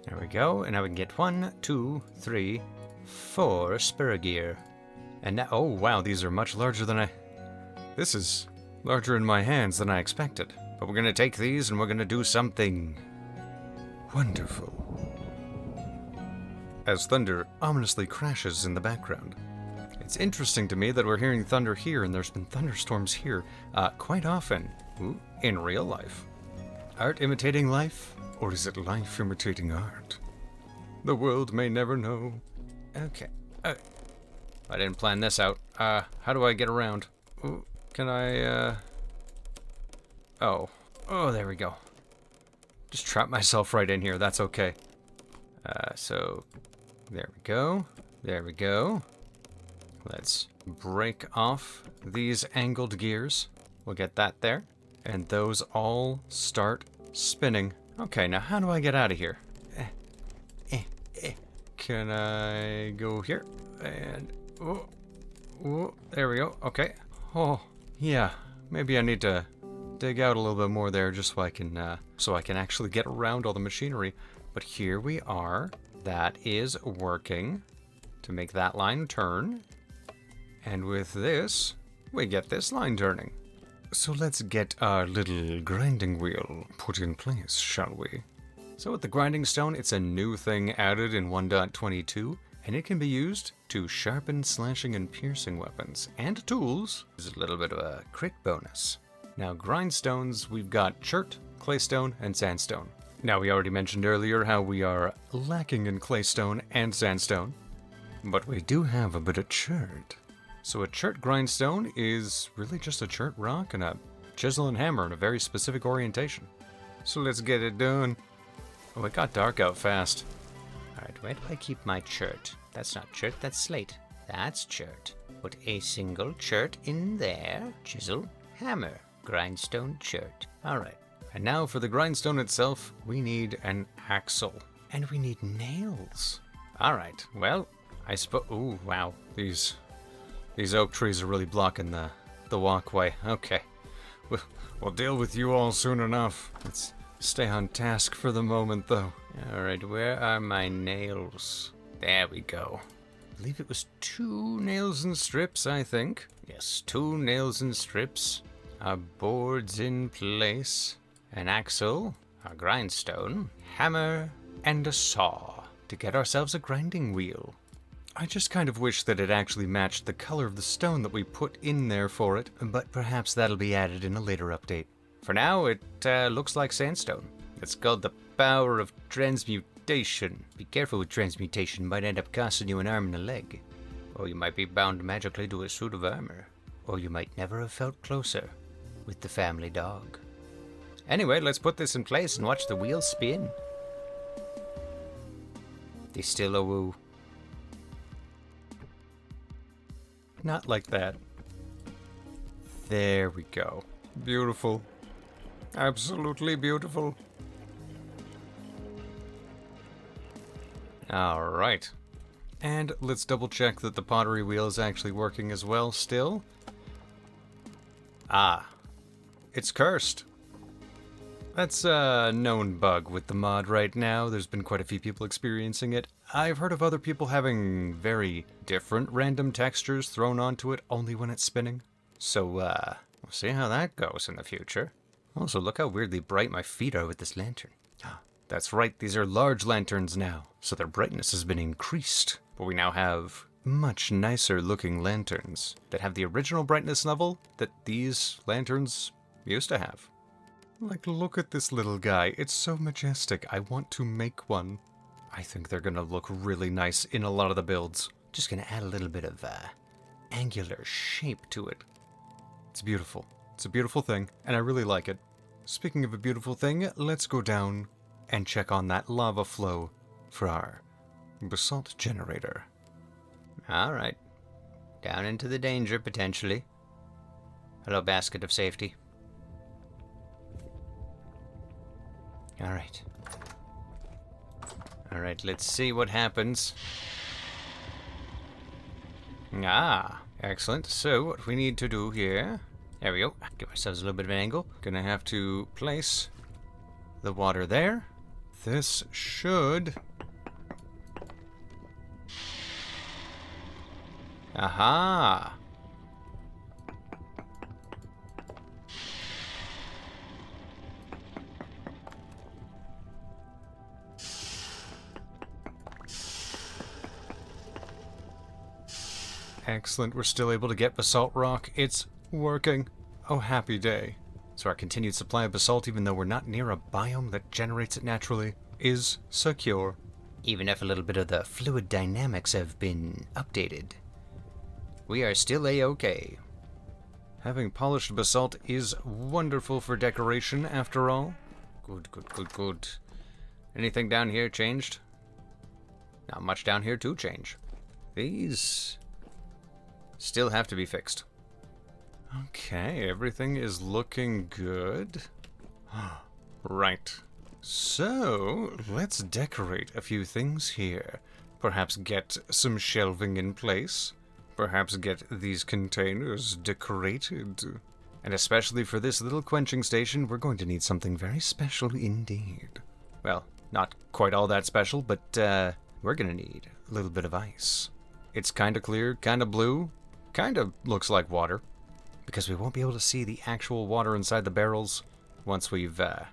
There we go, and now we can get 1, 2, 3, 4 spur gear. And now, oh wow, these are much larger than this is larger in my hands than I expected. But we're gonna take these and we're gonna do something wonderful. As thunder ominously crashes in the background. It's interesting to me that we're hearing thunder here and there's been thunderstorms here quite often. Ooh, in real life. Art imitating life? Or is it life imitating art? The world may never know. Okay. I didn't plan this out. How do I get around? Ooh, can I, Oh, there we go. Just trap myself right in here, that's okay. So, there we go. There we go. Let's break off these angled gears. We'll get that there. And those all start spinning. Okay, now how do I get out of here? Can I go here? And, there we go, okay. Oh, yeah, maybe I need to dig out a little bit more there just so I can actually get around all the machinery. But here we are. That is working to make that line turn. And with this, we get this line turning. So let's get our little grinding wheel put in place, shall we? So with the grinding stone, it's a new thing added in 1.22, and it can be used to sharpen slashing and piercing weapons and tools. There's a little bit of a crit bonus. Now grindstones, we've got chert, claystone, and sandstone. Now we already mentioned earlier how we are lacking in claystone and sandstone, but we do have a bit of chert. So a chert grindstone is really just a chert rock and a chisel and hammer in a very specific orientation. So let's get it done. Oh, it got dark out fast. Alright, where do I keep my chert? That's not chert, that's slate. That's chert. Put a single chert in there. Chisel, hammer, grindstone, chert. Alright. And now for the grindstone itself, we need an axle. And we need nails. Alright, well, I suppose... Ooh, wow. These oak trees are really blocking the walkway. Okay. We'll deal with you all soon enough. Let's stay on task for the moment, though. Alright, where are my nails? There we go. I believe it was 2 nails and strips, I think. Yes, 2 nails and strips. Our boards in place. An axle, a grindstone, hammer, and a saw to get ourselves a grinding wheel. I just kind of wish that it actually matched the color of the stone that we put in there for it, but perhaps that'll be added in a later update. For now, it looks like sandstone. It's called the power of transmutation. Be careful with transmutation, might end up costing you an arm and a leg. Or you might be bound magically to a suit of armor. Or you might never have felt closer with the family dog. Anyway, let's put this in place and watch the wheel spin. They still a woo. Not like that. There we go. Beautiful. Absolutely beautiful. Alright. And let's double check that the pottery wheel is actually working as well still. Ah. It's cursed. That's a known bug with the mod right now. There's been quite a few people experiencing it. I've heard of other people having very different random textures thrown onto it only when it's spinning. So, we'll see how that goes in the future. Also, look how weirdly bright my feet are with this lantern. That's right, these are large lanterns now, so their brightness has been increased. But we now have much nicer looking lanterns that have the original brightness level that these lanterns used to have. Like, look at this little guy. It's so majestic. I want to make one. I think they're gonna look really nice in a lot of the builds. Just gonna add a little bit of angular shape to it. It's beautiful. It's a beautiful thing, and I really like it. Speaking of a beautiful thing, let's go down and check on that lava flow for our basalt generator. Alright. Down into the danger, potentially. Hello, basket of safety. Alright. Alright, let's see what happens. Ah, excellent. So, what we need to do here... There we go. Give ourselves a little bit of an angle. Gonna have to place the water there. This should... Aha! Excellent, we're still able to get basalt rock. It's working. Oh, happy day. So our continued supply of basalt, even though we're not near a biome that generates it naturally, is secure. Even if a little bit of the fluid dynamics have been updated, we are still a-okay. Having polished basalt is wonderful for decoration, after all. Good, good, good, good. Anything down here changed? Not much down here to change. These still have to be fixed. Okay, everything is looking good. Right. So, let's decorate a few things here. Perhaps get some shelving in place. Perhaps get these containers decorated. And especially for this little quenching station, we're going to need something very special indeed. Well, not quite all that special, but we're gonna need a little bit of ice. It's kinda clear, kinda blue, kinda looks like water. Because we won't be able to see the actual water inside the barrels once we've got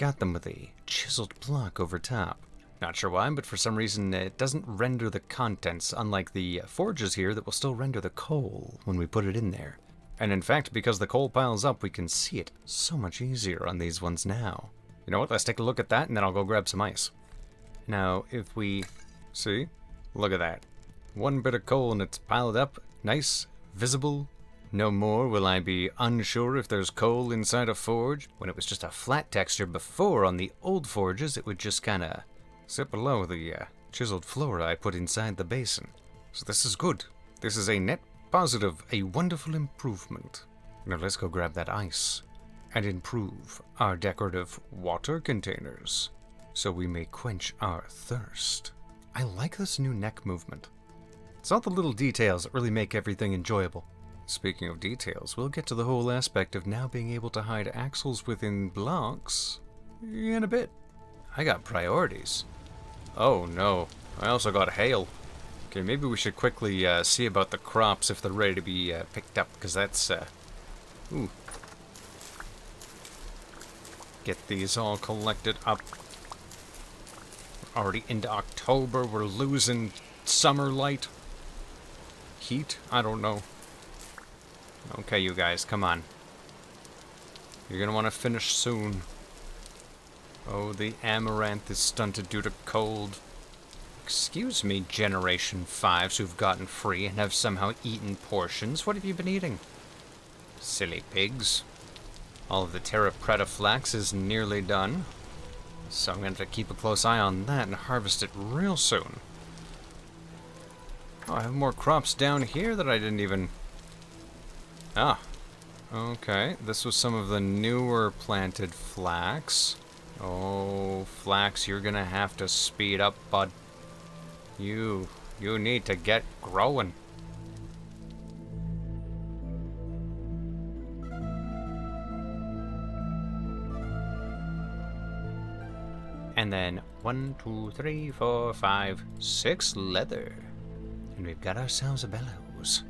got them with a chiseled block over top. Not sure why, but for some reason it doesn't render the contents, unlike the forges here that will still render the coal when we put it in there. And in fact, because the coal piles up, we can see it so much easier on these ones now. You know what, let's take a look at that and then I'll go grab some ice. Now, if we... see? Look at that. One bit of coal and it's piled up, nice, visible. No more will I be unsure if there's coal inside a forge. When it was just a flat texture before on the old forges, it would just kinda sit below the chiseled flora I put inside the basin. So this is good. This is a net positive, a wonderful improvement. Now let's go grab that ice and improve our decorative water containers so we may quench our thirst. I like this new neck movement. It's all the little details that really make everything enjoyable. Speaking of details, we'll get to the whole aspect of now being able to hide axles within blocks in a bit. I got priorities. Oh no, I also got hail. Okay, maybe we should quickly see about the crops if they're ready to be picked up, because that's, ooh. Get these all collected up. We're already into October, we're losing summer light. Heat? I don't know. Okay, you guys, come on. You're gonna want to finish soon. Oh, the amaranth is stunted due to cold. Excuse me, Generation 5s who've gotten free and have somehow eaten portions. What have you been eating? Silly pigs. All of the Terra Preta flax is nearly done. So I'm going to keep a close eye on that and harvest it real soon. Oh, I have more crops down here that I didn't even... Ah. Okay, this was some of the newer planted flax. Oh, flax, you're gonna have to speed up, bud. You need to get growing. And then 1, 2, 3, 4, 5, 6 leather. And we've got ourselves a bellows.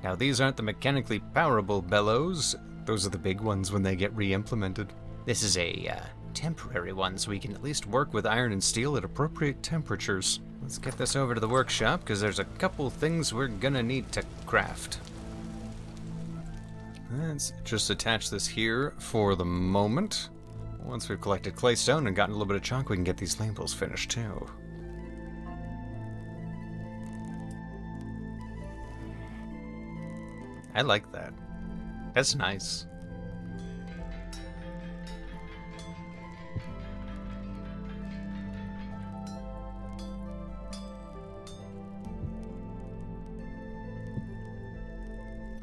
Now these aren't the mechanically powerable bellows. Those are the big ones when they get re-implemented. This is a temporary one, so we can at least work with iron and steel at appropriate temperatures. Let's get this over to the workshop, because there's a couple things we're gonna need to craft. Let's just attach this here for the moment. Once we've collected claystone and gotten a little bit of chalk, we can get these labels finished too. I like that. That's nice.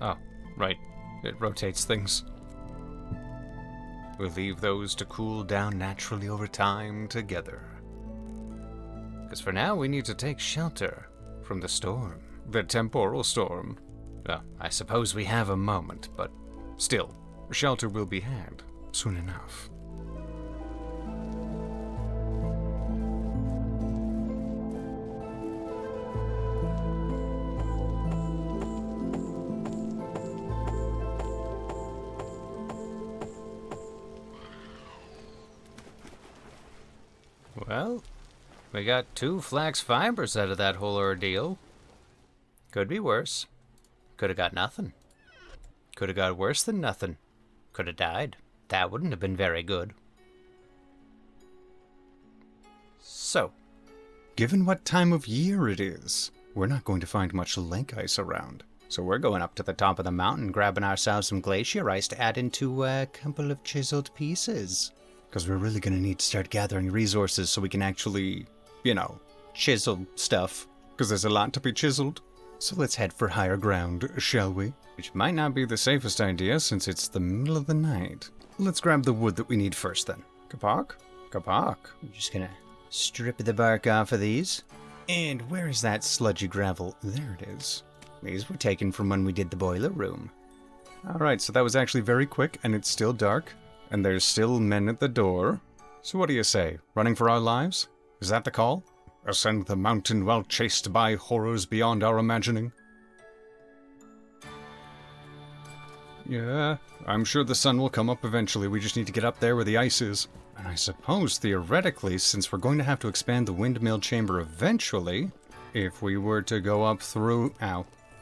Oh, right. It rotates things. We'll leave those to cool down naturally over time together. Because for now, we need to take shelter from the storm. The temporal storm. Well, I suppose we have a moment, but still, shelter will be had soon enough. Well, we got 2 flax fibers out of that whole ordeal. Could be worse. Could have got nothing. Could have got worse than nothing. Could have died. That wouldn't have been very good. So, Given what time of year it is, we're not going to find much lake ice around. so we're going up to the top of the mountain, grabbing ourselves some glacier ice to add into a couple of chiseled pieces. Because we're really going to need to start gathering resources so we can actually, Chisel stuff. because there's a lot to be chiseled. So let's head for higher ground, shall we? Which might not be the safest idea since it's the middle of the night. Let's grab the wood that we need first then. Kapak? Kapak. I'm just gonna strip the bark off of these. And where is that sludgy gravel? There it is. These were taken from when we did the boiler room. Alright, so that was actually very quick, and it's still dark, and there's still men at the door. So what do you say? Running for our lives? Is that the call? Ascend the mountain while chased by horrors beyond our imagining? Yeah, I'm sure the sun will come up eventually. We just need to get up there where the ice is. And I suppose, theoretically, since we're going to have to expand the windmill chamber eventually, if we were to go up through...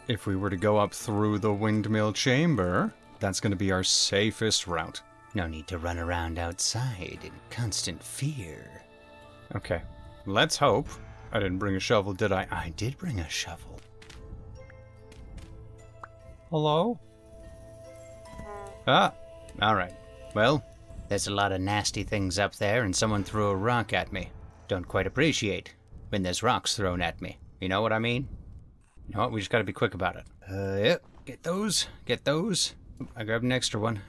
If we were to go up through the windmill chamber, that's going to be our safest route. No need to run around outside in constant fear. Okay, let's hope. I didn't bring a shovel, did I? I did bring a shovel. Hello? Ah, alright. Well, there's a lot of nasty things up there, and someone threw a rock at me. Don't quite appreciate when there's rocks thrown at me. You know what I mean? You know what? We just gotta be quick about it. Yep. Get those. Get those. I grabbed an extra one.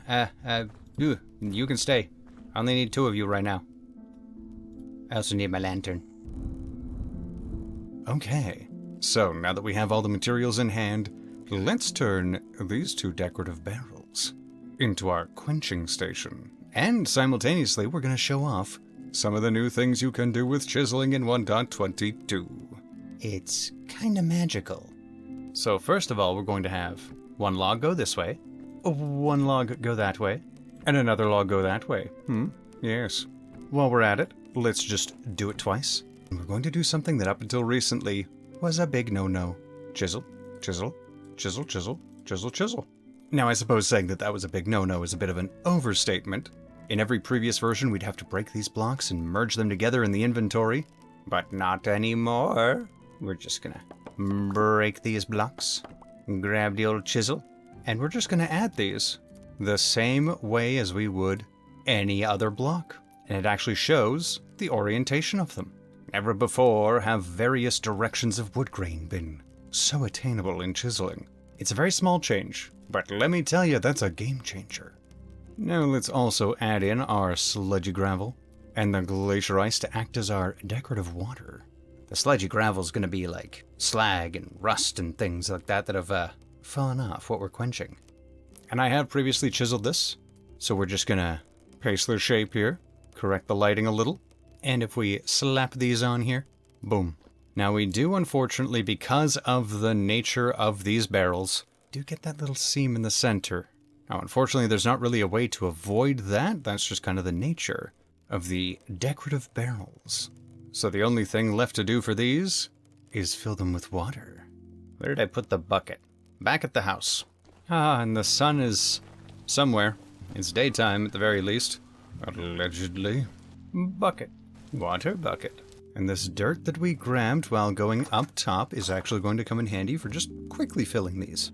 You can stay. I only need 2 of you right now. I also need my lantern. okay. So, now that we have all the materials in hand, let's turn these 2 decorative barrels into our quenching station. And simultaneously, we're gonna show off some of the new things you can do with chiseling in 1.22. It's kinda magical. So first of all, we're going to have 1 log go this way, 1 log go that way, and another log go that way. Yes. While we're at it, let's just do it twice. And we're going to do something that up until recently was a big no-no. Chisel, chisel, chisel, chisel, chisel, chisel. Now, I suppose saying that was a big no-no is a bit of an overstatement. In every previous version, we'd have to break these blocks and merge them together in the inventory. But not anymore. We're just gonna break these blocks, grab the old chisel, and we're just gonna add these the same way as we would any other block. And it actually shows the orientation of them. Never before have various directions of wood grain been so attainable in chiseling. It's a very small change, but let me tell you, that's a game changer. Now let's also add in our sludgy gravel and the glacier ice to act as our decorative water. The sludgy gravel's gonna be like slag and rust and things like that have fallen off what we're quenching. And I have previously chiseled this, so we're just gonna paste their shape here, correct the lighting a little, and if we slap these on here, boom. Now we do, unfortunately, because of the nature of these barrels, do get that little seam in the center. Now, unfortunately, there's not really a way to avoid that. That's just kind of the nature of the decorative barrels. So the only thing left to do for these is fill them with water. Where did I put the bucket? Back at the house. And the sun is somewhere. It's daytime at the very least. Allegedly. Bucket. Water bucket. And this dirt that we grabbed while going up top is actually going to come in handy for just quickly filling these.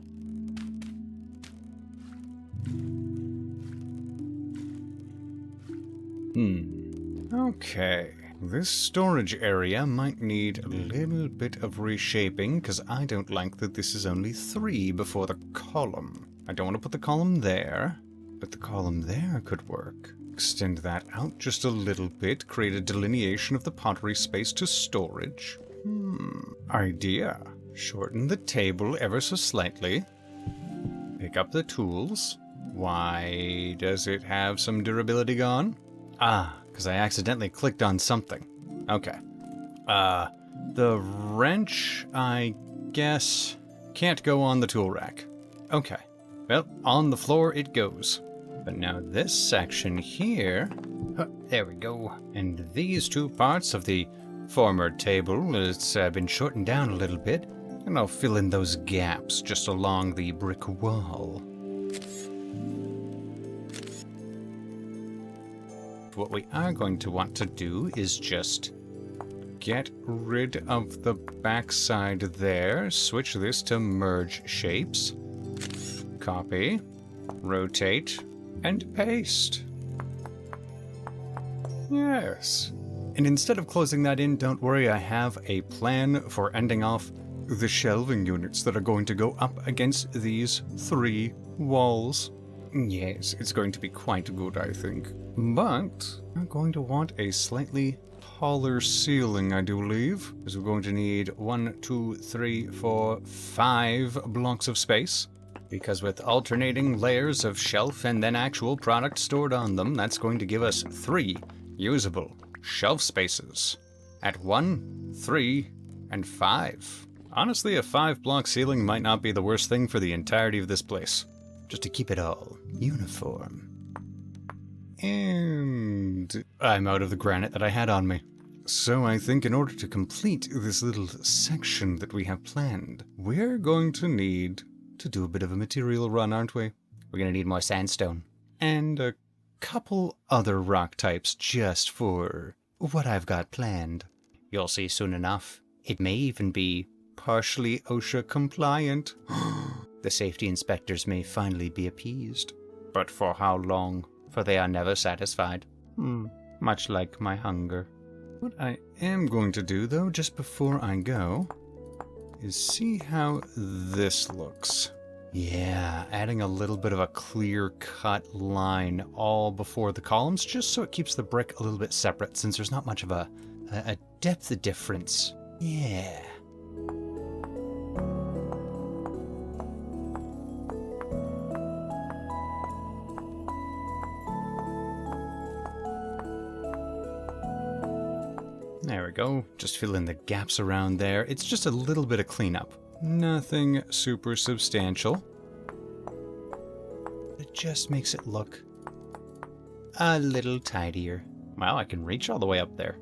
Okay. This storage area might need a little bit of reshaping, because I don't like that this is only 3 before the column. I don't want to put the column there, but the column there could work. Extend that out just a little bit, create a delineation of the pottery space to storage. Idea. Shorten the table ever so slightly. Pick up the tools. Why does it have some durability gone? Because I accidentally clicked on something. Okay. The wrench, I guess, can't go on the tool rack. Okay. Well, on the floor it goes. But now this section here... there we go. And these 2 parts of the former table, it's been shortened down a little bit. And I'll fill in those gaps just along the brick wall. What we are going to want to do is just get rid of the backside there. Switch this to merge shapes. Copy. Rotate. And paste. Yes. And instead of closing that in, don't worry, I have a plan for ending off the shelving units that are going to go up against these 3 walls. Yes, it's going to be quite good, I think. But I'm going to want a slightly taller ceiling, I do believe, because we're going to need 1, 2, 3, 4, 5 blocks of space. Because with alternating layers of shelf and then actual product stored on them, that's going to give us 3 usable shelf spaces. At 1, 3, and 5. Honestly, a 5-block ceiling might not be the worst thing for the entirety of this place. just to keep it all uniform. And I'm out of the granite that I had on me. So I think in order to complete this little section that we have planned, we're going to need to do a bit of a material run, aren't we? We're gonna need more sandstone. And a couple other rock types just for what I've got planned. You'll see soon enough. It may even be Partially OSHA compliant. the safety inspectors may finally be appeased. But for how long? For they are never satisfied. Much like my hunger. What I am going to do, though, just before I go, is see how this looks. Yeah, adding a little bit of a clear-cut line all before the columns, just so it keeps the brick a little bit separate, since there's not much of a depth difference. Yeah. There we go. Just fill in the gaps around there. It's just a little bit of cleanup. Nothing super substantial. It just makes it look a little tidier. Well, I can reach all the way up there.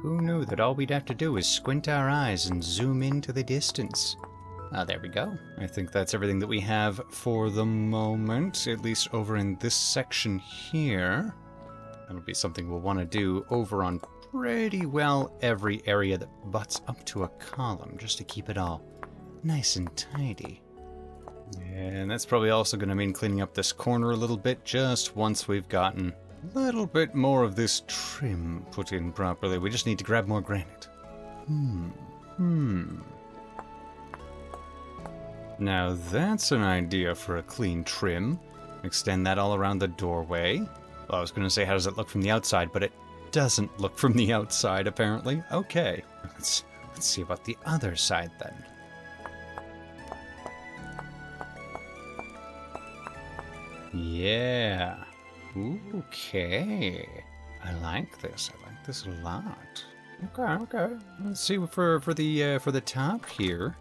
Who knew that all we'd have to do is squint our eyes and zoom into the distance? Ah, there we go. I think that's everything that we have for the moment, at least over in this section here. That'll be something we'll want to do over on pretty well every area that butts up to a column, just to keep it all nice and tidy. And that's probably also going to mean cleaning up this corner a little bit, just once we've gotten a little bit more of this trim put in properly. We just need to grab more granite. Now that's an idea for a clean trim. Extend that all around the doorway. Well, I was going to say, how does it look from the outside? But it doesn't look from the outside, apparently. Okay, let's see about the other side then. Yeah. Okay. I like this. I like this a lot. Okay. Let's see for the top here.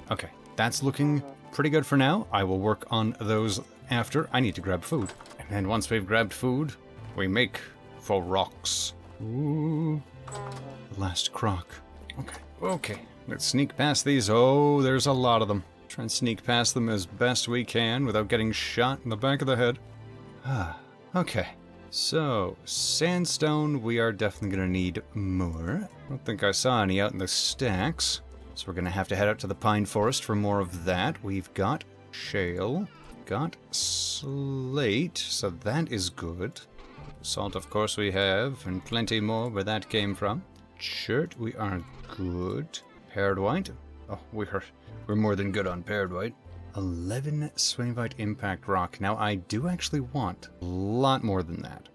Okay, that's looking pretty good for now. I will work on those after. I need to grab food. And then once we've grabbed food, we make for rocks. Ooh. The last crock. Okay. Let's sneak past these. Oh, there's a lot of them. Try and sneak past them as best we can without getting shot in the back of the head. Okay. So, sandstone, we are definitely going to need more. I don't think I saw any out in the stacks. So we're going to have to head out to the pine forest for more of that. We've got shale, got slate, so that is good. Salt, of course, we have, and plenty more where that came from. Chert, we are good. Paired white, oh, we're more than good on paired white. 11 Swavite impact rock. Now, I do actually want a lot more than that.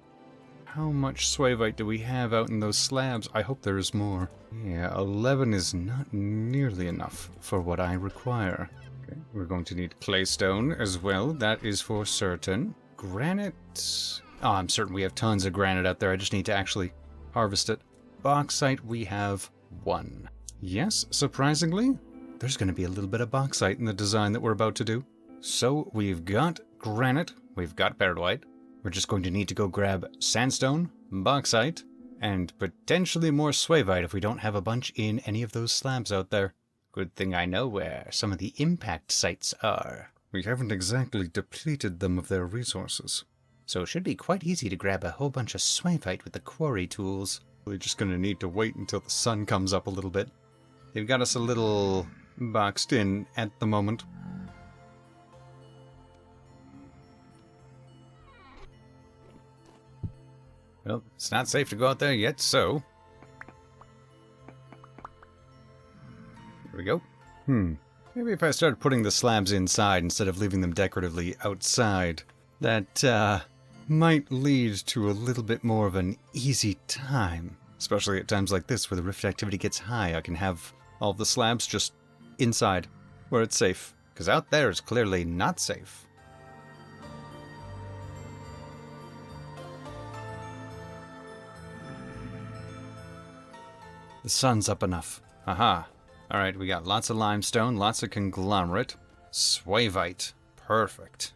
How much Swavite do we have out in those slabs? I hope there is more. Yeah, 11 is not nearly enough for what I require. Okay, we're going to need claystone as well. That is for certain. Granite. Oh, I'm certain we have tons of granite out there. I just need to actually harvest it. Bauxite, we have 1. Yes, surprisingly, there's going to be a little bit of bauxite in the design that we're about to do. So we've got granite, we've got paired white. We're just going to need to go grab sandstone, bauxite, and potentially more swavite if we don't have a bunch in any of those slabs out there. Good thing I know where some of the impact sites are. We haven't exactly depleted them of their resources. So it should be quite easy to grab a whole bunch of swavite with the quarry tools. We're just going to need to wait until the sun comes up a little bit. They've got us a little boxed in at the moment. Well, it's not safe to go out there yet, so... Here we go. Maybe if I started putting the slabs inside instead of leaving them decoratively outside, that, might lead to a little bit more of an easy time. Especially at times like this where the rift activity gets high, I can have all the slabs just inside, where it's safe. Because out there is clearly not safe. The sun's up enough. Aha. Alright, we got lots of limestone, lots of conglomerate. Swavite. Perfect.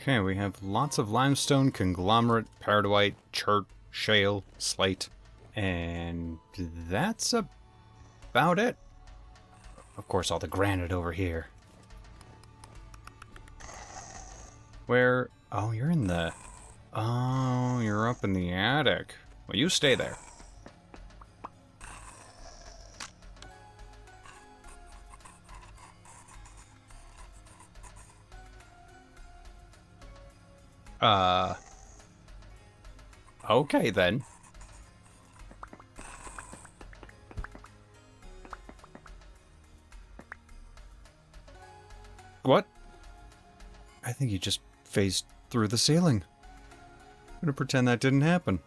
Okay, we have lots of limestone, conglomerate, peridotite, chert, shale, slate, and that's about it. Of course, all the granite over here. Where? Oh, you're in the... Oh, you're up in the attic. Well, you stay there. Okay then. What? I think you just phased through the ceiling. I'm gonna pretend that didn't happen.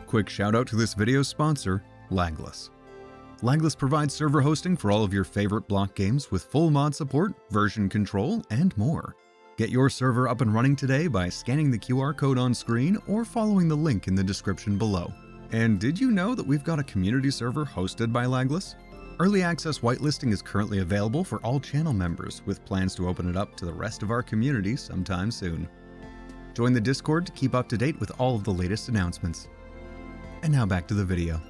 Quick shout out to this video's sponsor, Lagless. Lagless provides server hosting for all of your favorite block games with full mod support, version control, and more. Get your server up and running today by scanning the QR code on screen or following the link in the description below. And did you know that we've got a community server hosted by Lagless? Early access whitelisting is currently available for all channel members, with plans to open it up to the rest of our community sometime soon. Join the Discord to keep up to date with all of the latest announcements. And now back to the video.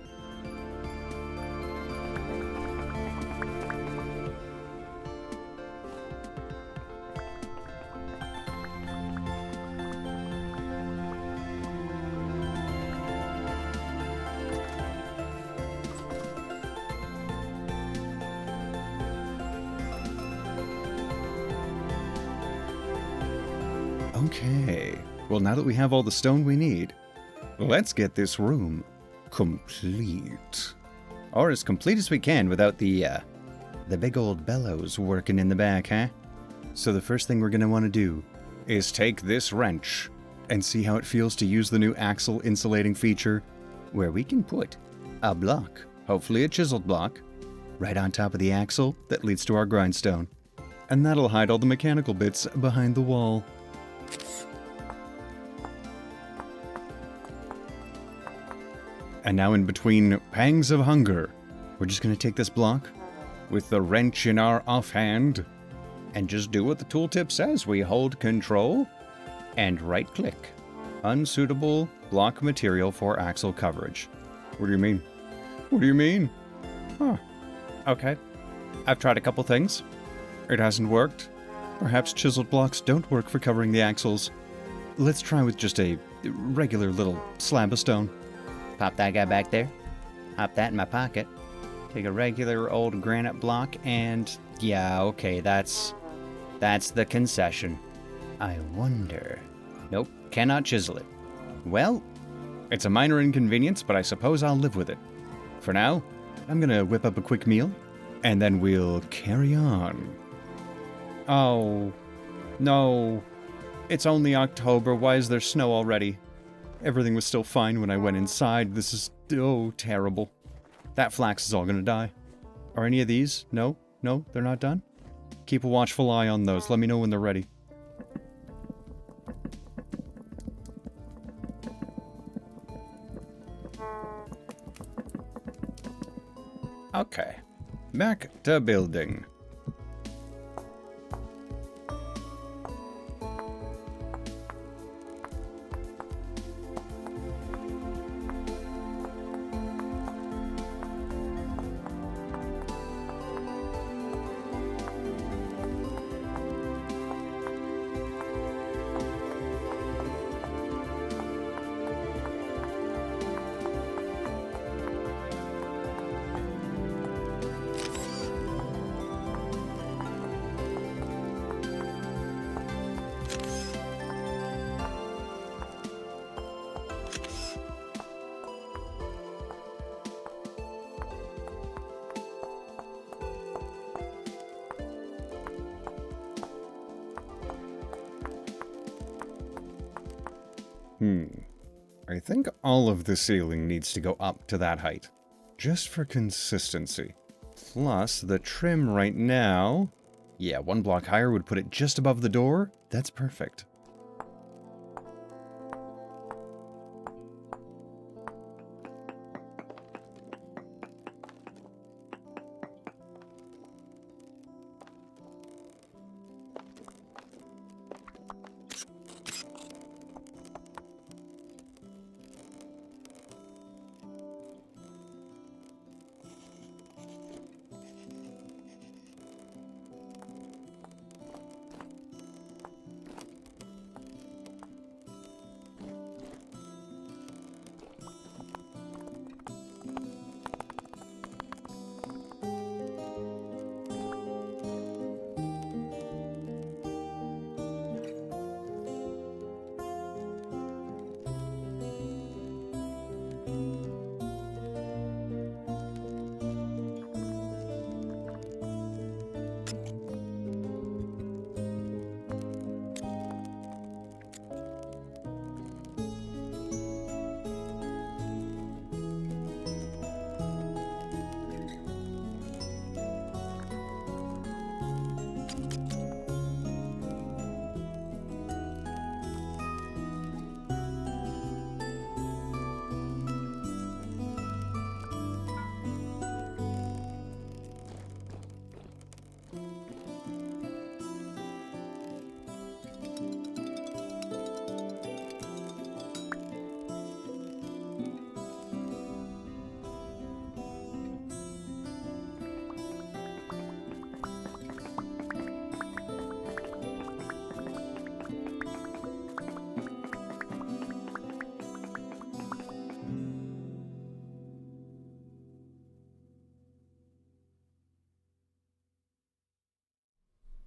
Okay, well now that we have all the stone we need, let's get this room complete. Or as complete as we can without the big old bellows working in the back, huh? So the first thing we're gonna want to do is take this wrench and see how it feels to use the new axle insulating feature, where we can put a block, hopefully a chiseled block, right on top of the axle that leads to our grindstone. And that'll hide all the mechanical bits behind the wall. And now, in between pangs of hunger, we're just going to take this block with the wrench in our offhand and just do what the tooltip says. We hold control and right click Unsuitable block material for axle coverage. What do you mean? What do you mean? Huh. Okay. I've tried a couple things. It hasn't worked. Perhaps chiseled blocks don't work for covering the axles. Let's try with just a regular little slab of stone. Pop that guy back there. Pop that in my pocket. Take a regular old granite block and... yeah, okay, that's the concession. I wonder... Nope, cannot chisel it. Well, it's a minor inconvenience, but I suppose I'll live with it. For now, I'm gonna whip up a quick meal, and then we'll carry on. Oh, no. It's only October. Why is there snow already? Everything was still fine when I went inside. This is, oh, terrible. That flax is all gonna die. Are any of these? No? No, they're not done? Keep a watchful eye on those. Let me know when they're ready. Okay. Back to building. I think all of the ceiling needs to go up to that height, just for consistency. Plus, the trim right now... yeah, one block higher would put it just above the door. That's perfect.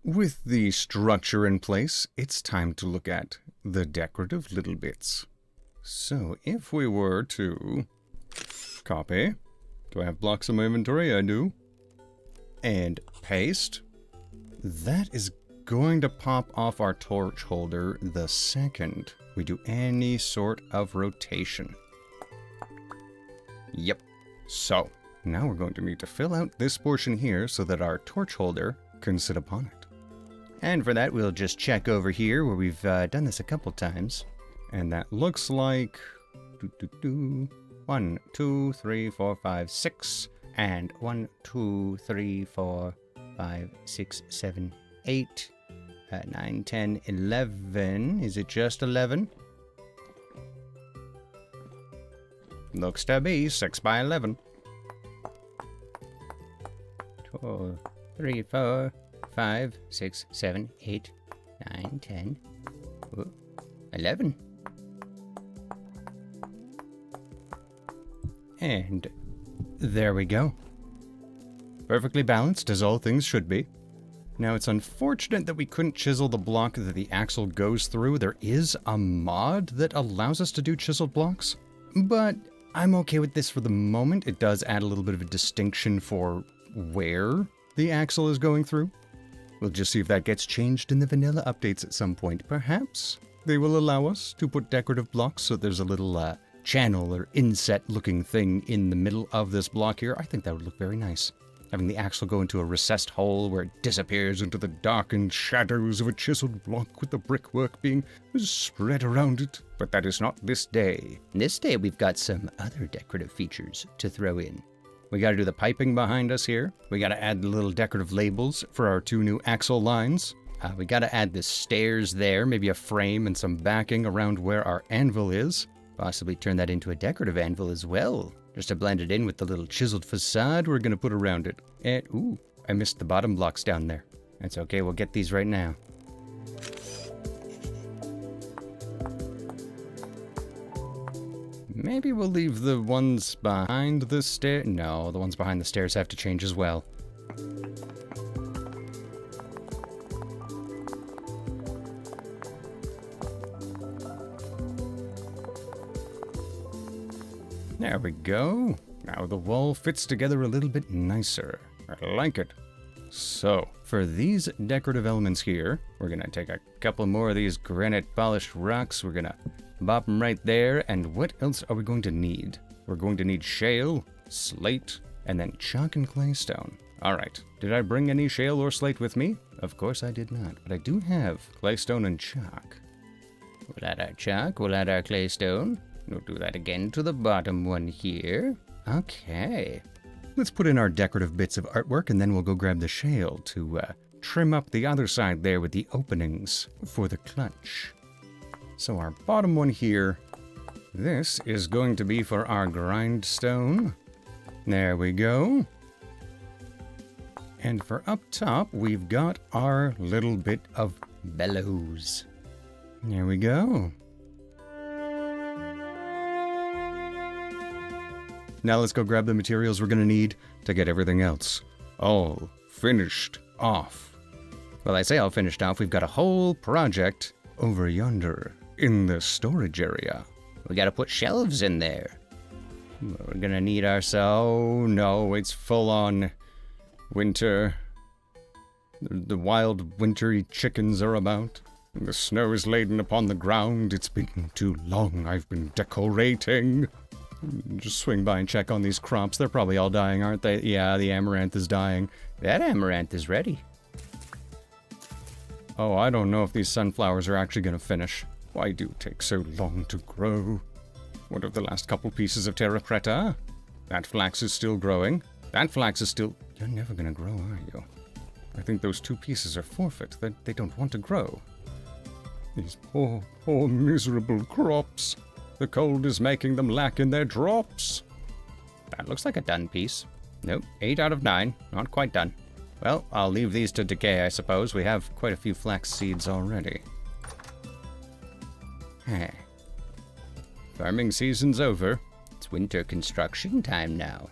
With the structure in place, it's time to look at the decorative little bits. So if we were to copy, do I have blocks in my inventory? I do. And paste, that is going to pop off our torch holder the second we do any sort of rotation. Yep. So now we're going to need to fill out this portion here so that our torch holder can sit upon it. And for that, we'll just check over here where we've done this a couple times. And that looks like 1, 2, 3, 4, 5, 6. And 1, 2, 3, 4, 5, 6, 7, 8, 9, 10, 11. Is it just 11? Looks to be 6 by 11. 2, 3, 4, 5, 6, 7, 8, 9, 10, 11. And there we go. Perfectly balanced, as all things should be. Now, it's unfortunate that we couldn't chisel the block that the axle goes through. There is a mod that allows us to do chiseled blocks, but I'm okay with this for the moment. It does add a little bit of a distinction for where the axle is going through. We'll just see if that gets changed in the vanilla updates at some point. Perhaps they will allow us to put decorative blocks so there's a little channel or inset looking thing in the middle of this block here. I think that would look very nice. Having the axle go into a recessed hole where it disappears into the darkened shadows of a chiseled block with the brickwork being spread around it. But that is not this day. This day we've got some other decorative features to throw in. We gotta do the piping behind us here. We gotta add the little decorative labels for our 2 new axle lines. We gotta add the stairs there, maybe a frame and some backing around where our anvil is. Possibly turn that into a decorative anvil as well, just to blend it in with the little chiseled facade we're gonna put around it. And, ooh, I missed the bottom blocks down there. That's okay, we'll get these right now. Maybe we'll leave the ones behind the stair. No, the ones behind the stairs have to change as well. There we go. Now the wall fits together a little bit nicer. I like it. So, for these decorative elements here, we're gonna take a couple more of these granite polished rocks. We're gonna bop them right there. And what else are we going to need? We're going to need shale, slate, and then chalk and claystone. Alright, did I bring any shale or slate with me? Of course I did not, but I do have claystone and chalk. We'll add our chalk, we'll add our claystone. We'll do that again to the bottom one here. Okay. Let's put in our decorative bits of artwork and then we'll go grab the shale to trim up the other side there with the openings for the clutch. So our bottom one here, this is going to be for our grindstone. There we go. And for up top, we've got our little bit of bellows. There we go. Now let's go grab the materials we're going to need to get everything else all finished off. Well, I say all finished off, we've got a whole project over yonder in the storage area. We got to put shelves in there. We're going to need oh no, it's full on winter. The wild wintry chickens are about. The snow is laden upon the ground. It's been too long I've been decorating. Just swing by and check on these crops. They're probably all dying, aren't they? Yeah, the amaranth is dying. That amaranth is ready. Oh, I don't know if these sunflowers are actually going to finish. Why do take so long to grow? What of the last couple pieces of terracotta? That flax is still growing. That flax is still... You're never going to grow, are you? I think those 2 pieces are forfeit. They don't want to grow. These poor, poor miserable crops. The cold is making them lack in their drops. That looks like a done piece. Nope, 8 out of 9. Not quite done. Well, I'll leave these to decay, I suppose. We have quite a few flax seeds already. Farming season's over. It's winter construction time now.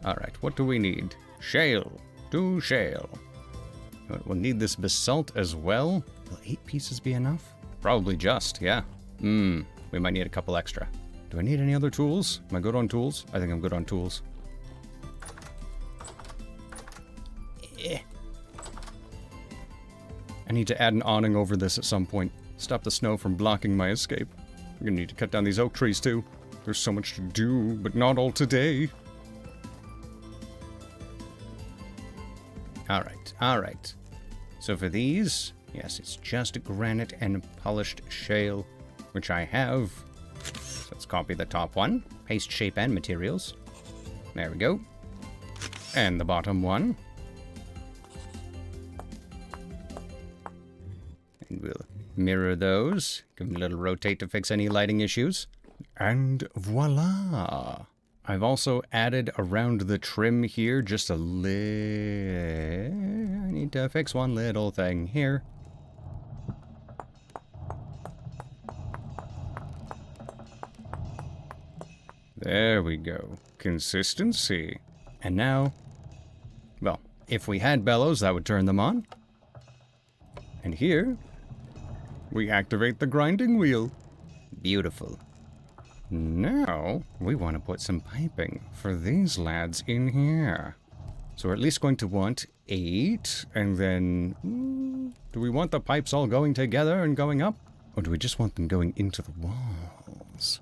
Alright, what do we need? Shale. 2 shale. We'll need this basalt as well. Will 8 pieces be enough? Probably just, yeah. We might need a couple extra. Do I need any other tools? Am I good on tools? I think I'm good on tools. I need to add an awning over this at some point. Stop the snow from blocking my escape. I'm gonna need to cut down these oak trees too. There's so much to do, but not all today. Alright. So for these, yes, it's just granite and polished shale, which I have. So let's copy the top one. Paste shape and materials. There we go. And the bottom one. And we'll mirror those. Give them a little rotate to fix any lighting issues. And voila! I've also added around the trim here just a I need to fix one little thing here. There we go. Consistency. And now, well, if we had bellows, that would turn them on. And here, we activate the grinding wheel. Beautiful. Now, we want to put some piping for these lads in here. So we're at least going to want 8, and then... do we want the pipes all going together and going up? Or do we just want them going into the walls?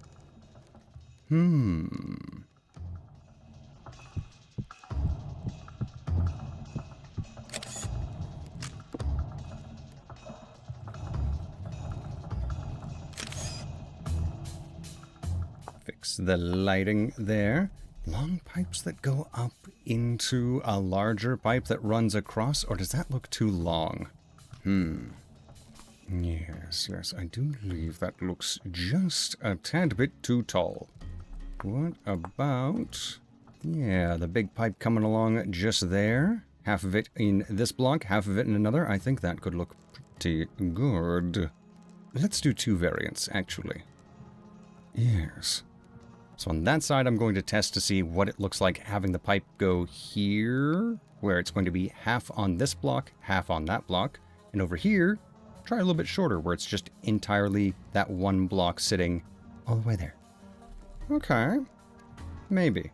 Fix the lighting there. Long pipes that go up into a larger pipe that runs across, or does that look too long? Yes, I do believe that looks just a tad bit too tall. What about... yeah, the big pipe coming along just there. Half of it in this block, half of it in another. I think that could look pretty good. Let's do 2 variants, actually. Yes. So on that side, I'm going to test to see what it looks like having the pipe go here, where it's going to be half on this block, half on that block. And over here, try a little bit shorter, where it's just entirely that one block sitting all the way there. Okay. Maybe.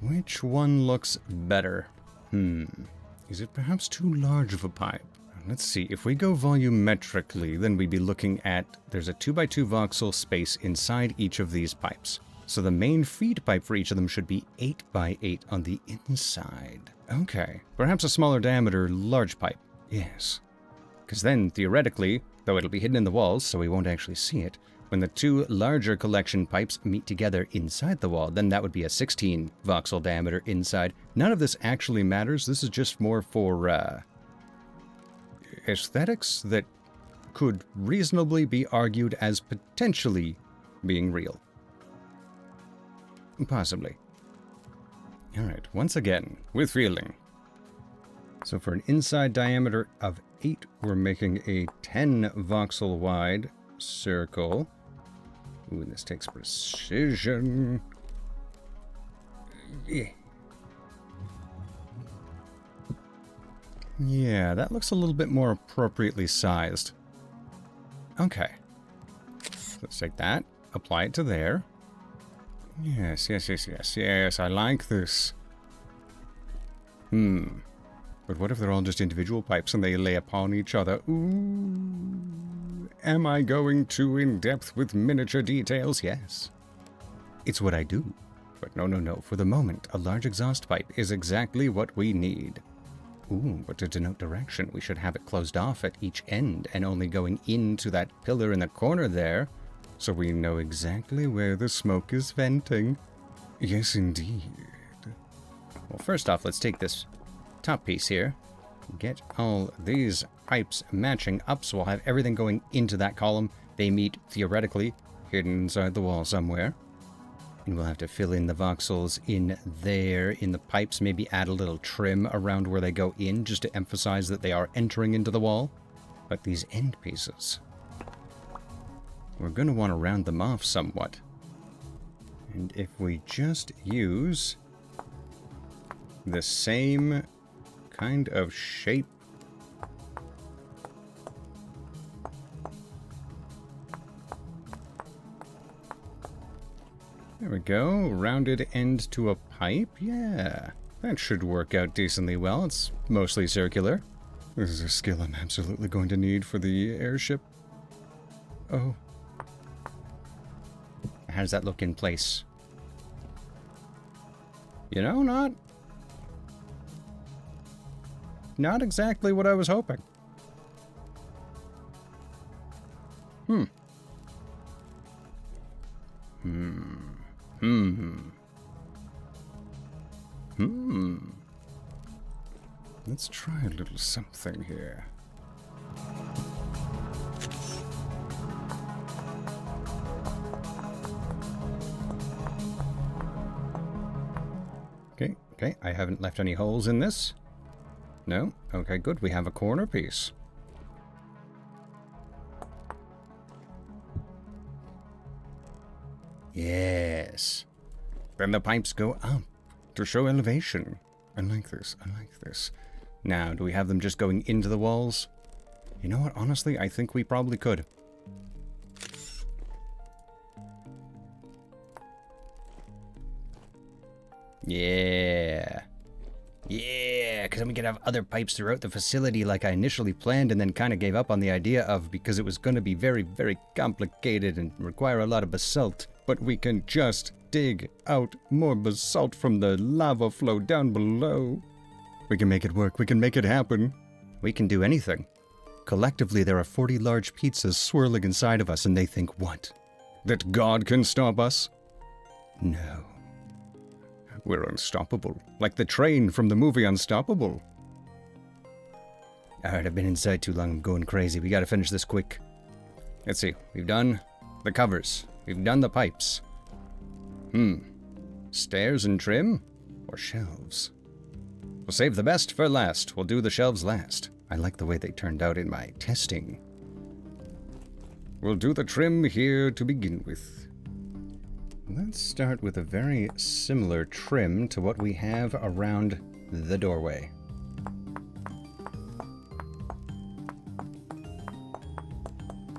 Which one looks better? Is it perhaps too large of a pipe? Let's see. If we go volumetrically, then we'd be looking at... there's a 2x2 voxel space inside each of these pipes. So the main feed pipe for each of them should be 8x8 on the inside. Okay. Perhaps a smaller diameter, large pipe. Yes. Because then, theoretically, though it'll be hidden in the walls, so we won't actually see it, when the 2 larger collection pipes meet together inside the wall, then that would be a 16 voxel diameter inside. None of this actually matters. This is just more for aesthetics that could reasonably be argued as potentially being real. Possibly. Alright, once again, with feeling. So for an inside diameter of 8, we're making a 10 voxel wide circle. Ooh, this takes precision. Yeah, that looks a little bit more appropriately sized. Okay. Let's take that, apply it to there. Yes, I like this. But what if they're all just individual pipes and they lay upon each other? Ooh. Am I going too in-depth with miniature details? Yes. It's what I do. But no. For the moment, a large exhaust pipe is exactly what we need. Ooh, but to denote direction, we should have it closed off at each end and only going into that pillar in the corner there, so we know exactly where the smoke is venting. Yes, indeed. Well, first off, let's take this top piece here. Get all these pipes matching up, so we'll have everything going into that column. They meet, theoretically, hidden inside the wall somewhere. And we'll have to fill in the voxels in there, in the pipes, maybe add a little trim around where they go in, just to emphasize that they are entering into the wall. But these end pieces, we're going to want to round them off somewhat. And if we just use the same kind of shape. There we go. Rounded end to a pipe. Yeah, that should work out decently well. It's mostly circular. This is a skill I'm absolutely going to need for the airship. Oh. How does that look in place? You know, not exactly what I was hoping. Let's try a little something here. Okay, I haven't left any holes in this. No? Okay, good. We have a corner piece. Yes. Then the pipes go up to show elevation. I like this. I like this. Now, do we have them just going into the walls? You know what? Honestly, I think we probably could. Yeah. Yeah, because then we could have other pipes throughout the facility like I initially planned and then kind of gave up on the idea of because it was going to be very, very complicated and require a lot of basalt. But we can just dig out more basalt from the lava flow down below. We can make it work. We can make it happen. We can do anything. Collectively, there are 40 large pizzas swirling inside of us, and they think what? That God can stop us? No. We're unstoppable. Like the train from the movie Unstoppable. Alright, I've been inside too long. I'm going crazy. We gotta finish this quick. Let's see. We've done the covers. We've done the pipes. Stairs and trim? Or shelves? We'll save the best for last. We'll do the shelves last. I like the way they turned out in my testing. We'll do the trim here to begin with. Let's start with a very similar trim to what we have around the doorway.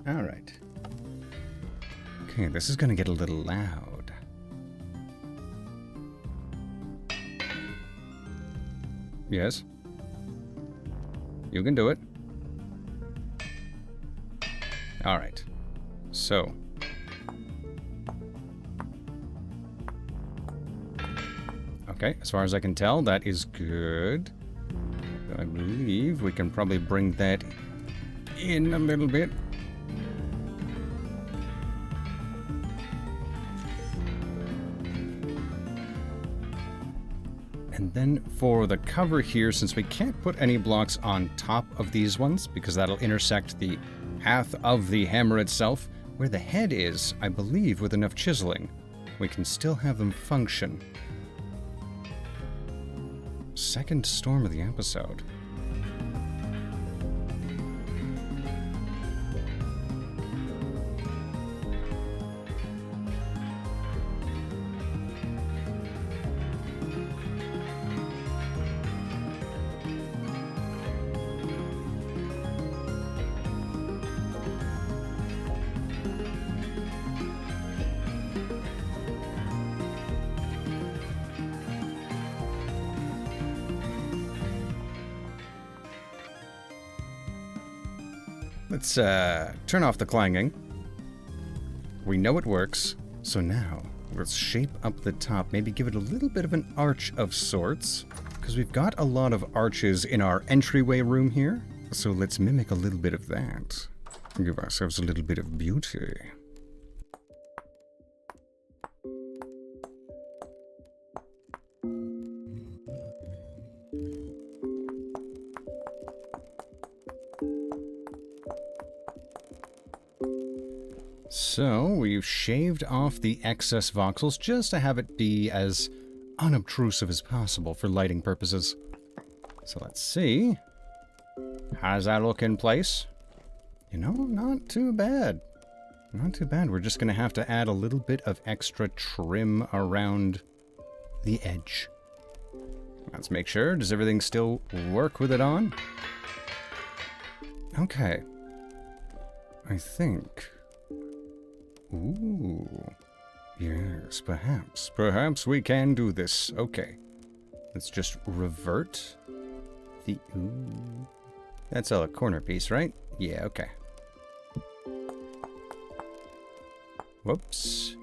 Alright. Okay, this is gonna get a little loud. Yes? You can do it. Alright. So. Okay, as far as I can tell, that is good. I believe we can probably bring that in a little bit. And then for the cover here, since we can't put any blocks on top of these ones, because that'll intersect the path of the hammer itself, where the head is, I believe with enough chiseling, we can still have them function. Second storm of the episode. Let's turn off the clanging. We know it works, so now let's shape up the top, maybe give it a little bit of an arch of sorts, because we've got a lot of arches in our entryway room here, so let's mimic a little bit of that. Give ourselves a little bit of beauty. So, we've shaved off the excess voxels just to have it be as unobtrusive as possible for lighting purposes. So let's see. How's that look in place? You know, not too bad. Not too bad. We're just going to have to add a little bit of extra trim around the edge. Let's make sure. Does everything still work with it on? Okay. I think... Ooh. Yes, perhaps. Perhaps we can do this. Okay. Let's just revert the... Ooh. That's a corner piece, right? Yeah, okay. Whoops.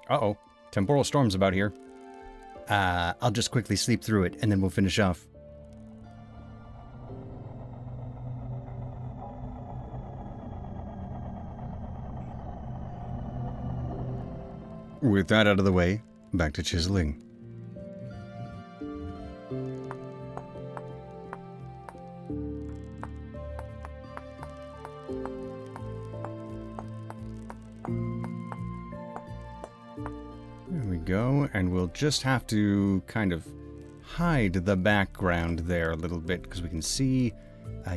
Uh-oh. Temporal storm's about here. I'll just quickly sleep through it, and then we'll finish off. With that out of the way, back to chiseling. There we go, and we'll just have to kind of hide the background there a little bit because we can see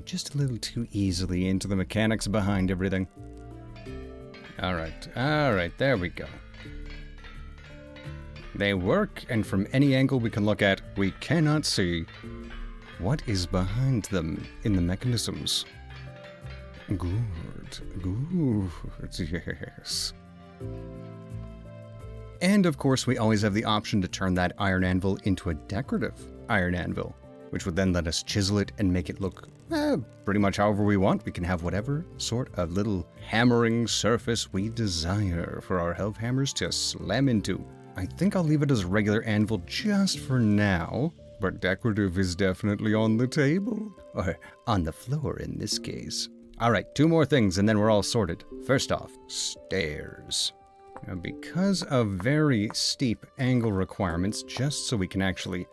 just a little too easily into the mechanics behind everything. All right, there we go. They work, and from any angle we can look at, we cannot see what is behind them in the mechanisms. Good, yes. And of course, we always have the option to turn that iron anvil into a decorative iron anvil, which would then let us chisel it and make it look pretty much however we want. We can have whatever sort of little hammering surface we desire for our helve hammers to slam into. I think I'll leave it as a regular anvil just for now, but decorative is definitely on the table. Or on the floor in this case. All right, 2 more things and then we're all sorted. First off, stairs. Now, because of very steep angle requirements, just so we can actually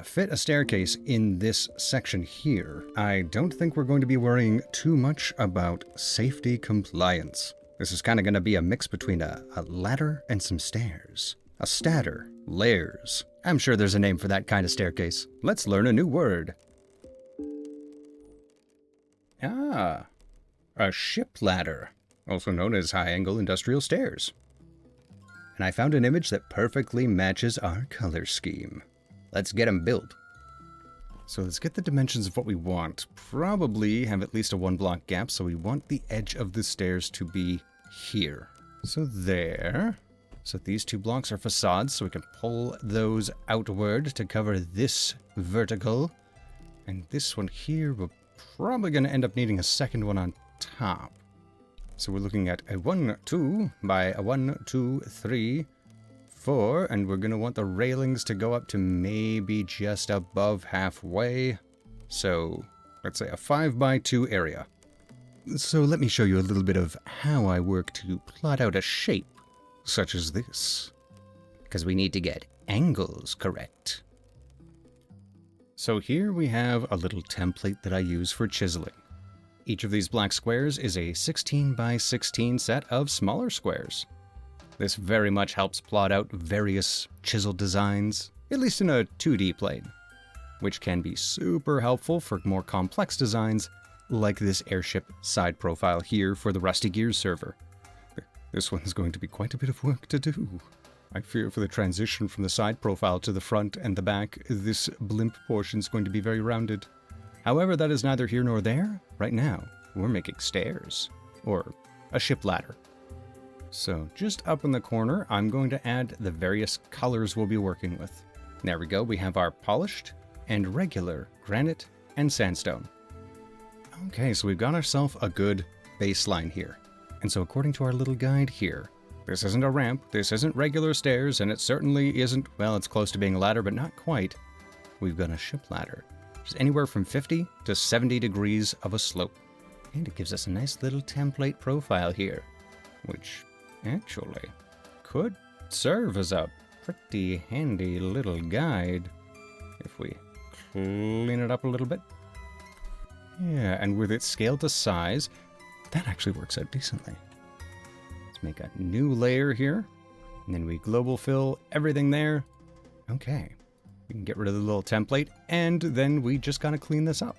fit a staircase in this section here, I don't think we're going to be worrying too much about safety compliance. This is kind of going to be a mix between a ladder and some stairs. A statter. Layers. I'm sure there's a name for that kind of staircase. Let's learn a new word. A ship ladder, also known as high-angle industrial stairs. And I found an image that perfectly matches our color scheme. Let's get them built. So let's get the dimensions of what we want. Probably have at least a 1-block gap, so we want the edge of the stairs to be here. So there. So these 2 blocks are facades, so we can pull those outward to cover this vertical. And this one here, we're probably going to end up needing a second one on top. So we're looking at a 1, 2 by a 1, 2, 3, 4, and we're going to want the railings to go up to maybe just above halfway. So let's say a 5 by 2 area. So let me show you a little bit of how I work to plot out a shape such as this, because we need to get angles correct. So here we have a little template that I use for chiseling. Each of these black squares is a 16 by 16 set of smaller squares. This very much helps plot out various chisel designs, at least in a 2D plane, which can be super helpful for more complex designs like this airship side profile here for the Rusty Gears server. This one's going to be quite a bit of work to do. I fear for the transition from the side profile to the front and the back, this blimp portion's going to be very rounded. However, that is neither here nor there. Right now, we're making stairs, or a ship ladder. So just up in the corner, I'm going to add the various colors we'll be working with. There we go, we have our polished and regular granite and sandstone. Okay, so we've got ourselves a good baseline here. And so according to our little guide here, this isn't a ramp, this isn't regular stairs, and it certainly isn't, well, it's close to being a ladder, but not quite. We've got a ship ladder, which is anywhere from 50 to 70 degrees of a slope. And it gives us a nice little template profile here, which actually could serve as a pretty handy little guide if we clean it up a little bit. Yeah, and with it scaled to size, that actually works out decently. Let's make a new layer here, and then we global fill everything there. Okay, we can get rid of the little template, and then we just gotta clean this up.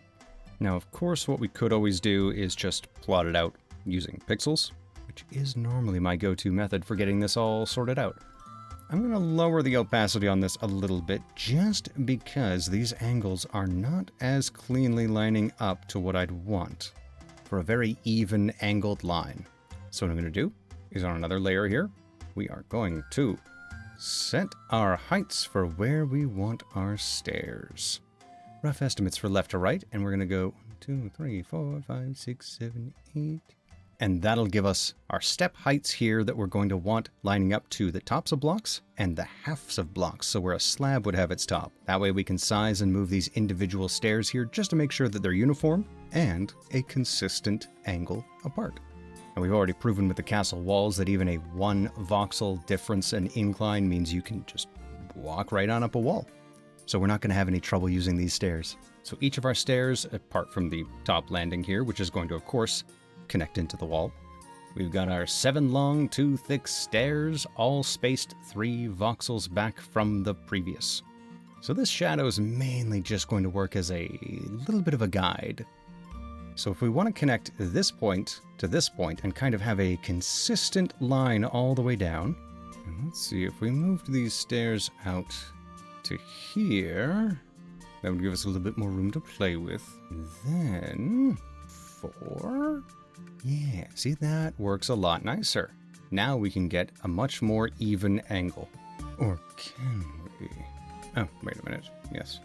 Now, of course, what we could always do is just plot it out using pixels, which is normally my go-to method for getting this all sorted out. I'm going to lower the opacity on this a little bit just because these angles are not as cleanly lining up to what I'd want for a very even angled line. So what I'm going to do is on another layer here, we are going to set our heights for where we want our stairs. Rough estimates for left to right, and we're going to go 1, 2, 3, 4, 5, 6, 7, 8. And that'll give us our step heights here that we're going to want lining up to the tops of blocks and the halves of blocks, so where a slab would have its top. That way we can size and move these individual stairs here just to make sure that they're uniform and a consistent angle apart. And we've already proven with the castle walls that even a 1 voxel difference in incline means you can just walk right on up a wall. So we're not going to have any trouble using these stairs. So each of our stairs, apart from the top landing here, which is going to, of course, connect into the wall. We've got our 7 long, 2 thick stairs, all spaced 3 voxels back from the previous. So this shadow is mainly just going to work as a little bit of a guide. So if we want to connect this point to this point and kind of have a consistent line all the way down, and let's see, if we moved these stairs out to here, that would give us a little bit more room to play with. Then 4, yeah, see, that works a lot nicer. Now we can get a much more even angle. Or can we? Oh, wait a minute. Yes.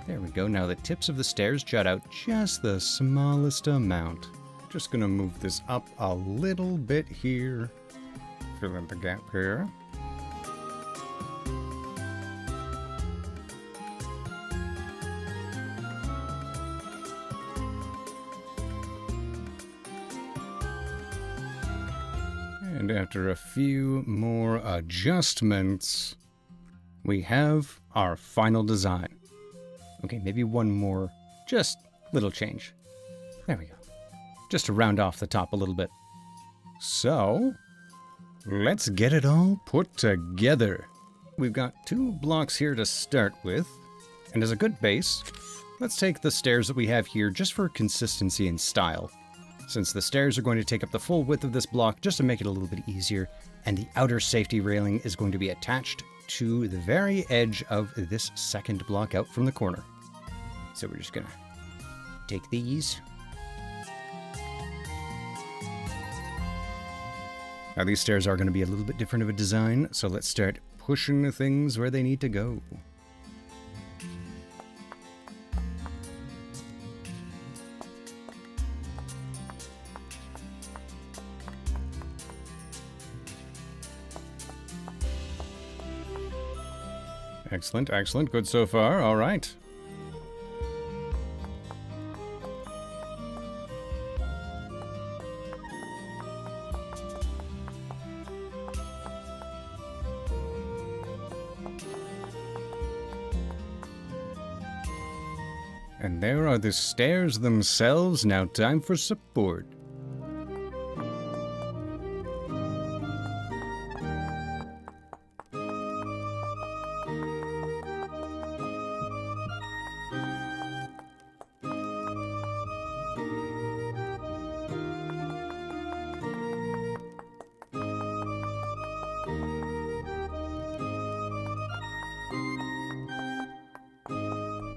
There we go. Now the tips of the stairs jut out just the smallest amount. Just gonna move this up a little bit here. Fill in the gap here. And after a few more adjustments, we have our final design. Okay, maybe one more, just little change. There we go. Just to round off the top a little bit. So, let's get it all put together. We've got 2 blocks here to start with. And as a good base, let's take the stairs that we have here just for consistency and style. Since the stairs are going to take up the full width of this block just to make it a little bit easier, and the outer safety railing is going to be attached to the very edge of this second block out from the corner. So we're just gonna take these. Now these stairs are going to be a little bit different of a design, so let's start pushing the things where they need to go. Excellent, excellent. Good so far. All right. And there are the stairs themselves. Now time for support.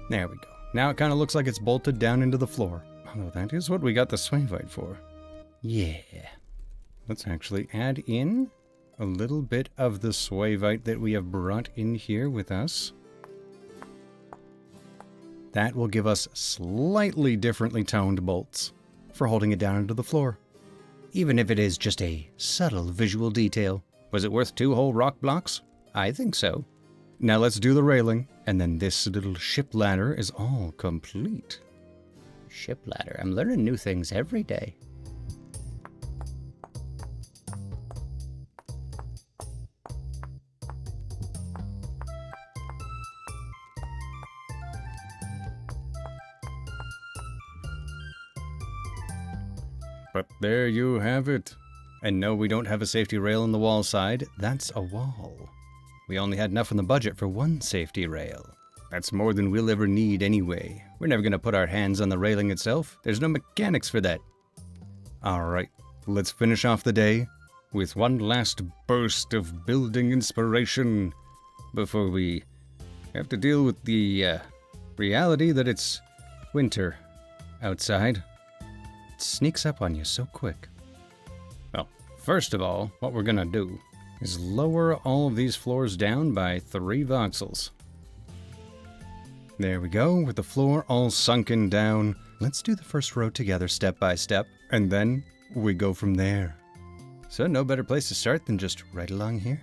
There we go. Now it kind of looks like it's bolted down into the floor. Oh, that is what we got the swayvite for. Yeah. Let's actually add in a little bit of the swayvite that we have brought in here with us. That will give us slightly differently toned bolts for holding it down into the floor. Even if it is just a subtle visual detail. Was it worth 2 whole rock blocks? I think so. Now let's do the railing, and then this little ship ladder is all complete. Ship ladder. I'm learning new things every day. But there you have it. And no, we don't have a safety rail on the wall side. That's a wall. We only had enough in the budget for 1 safety rail. That's more than we'll ever need anyway. We're never going to put our hands on the railing itself. There's no mechanics for that. Alright, let's finish off the day with one last burst of building inspiration before we have to deal with the reality that it's winter outside. It sneaks up on you so quick. Well, first of all, what we're going to do is lower all of these floors down by 3 voxels. There we go, with the floor all sunken down. Let's do the first row together step by step, and then we go from there. So no better place to start than just right along here.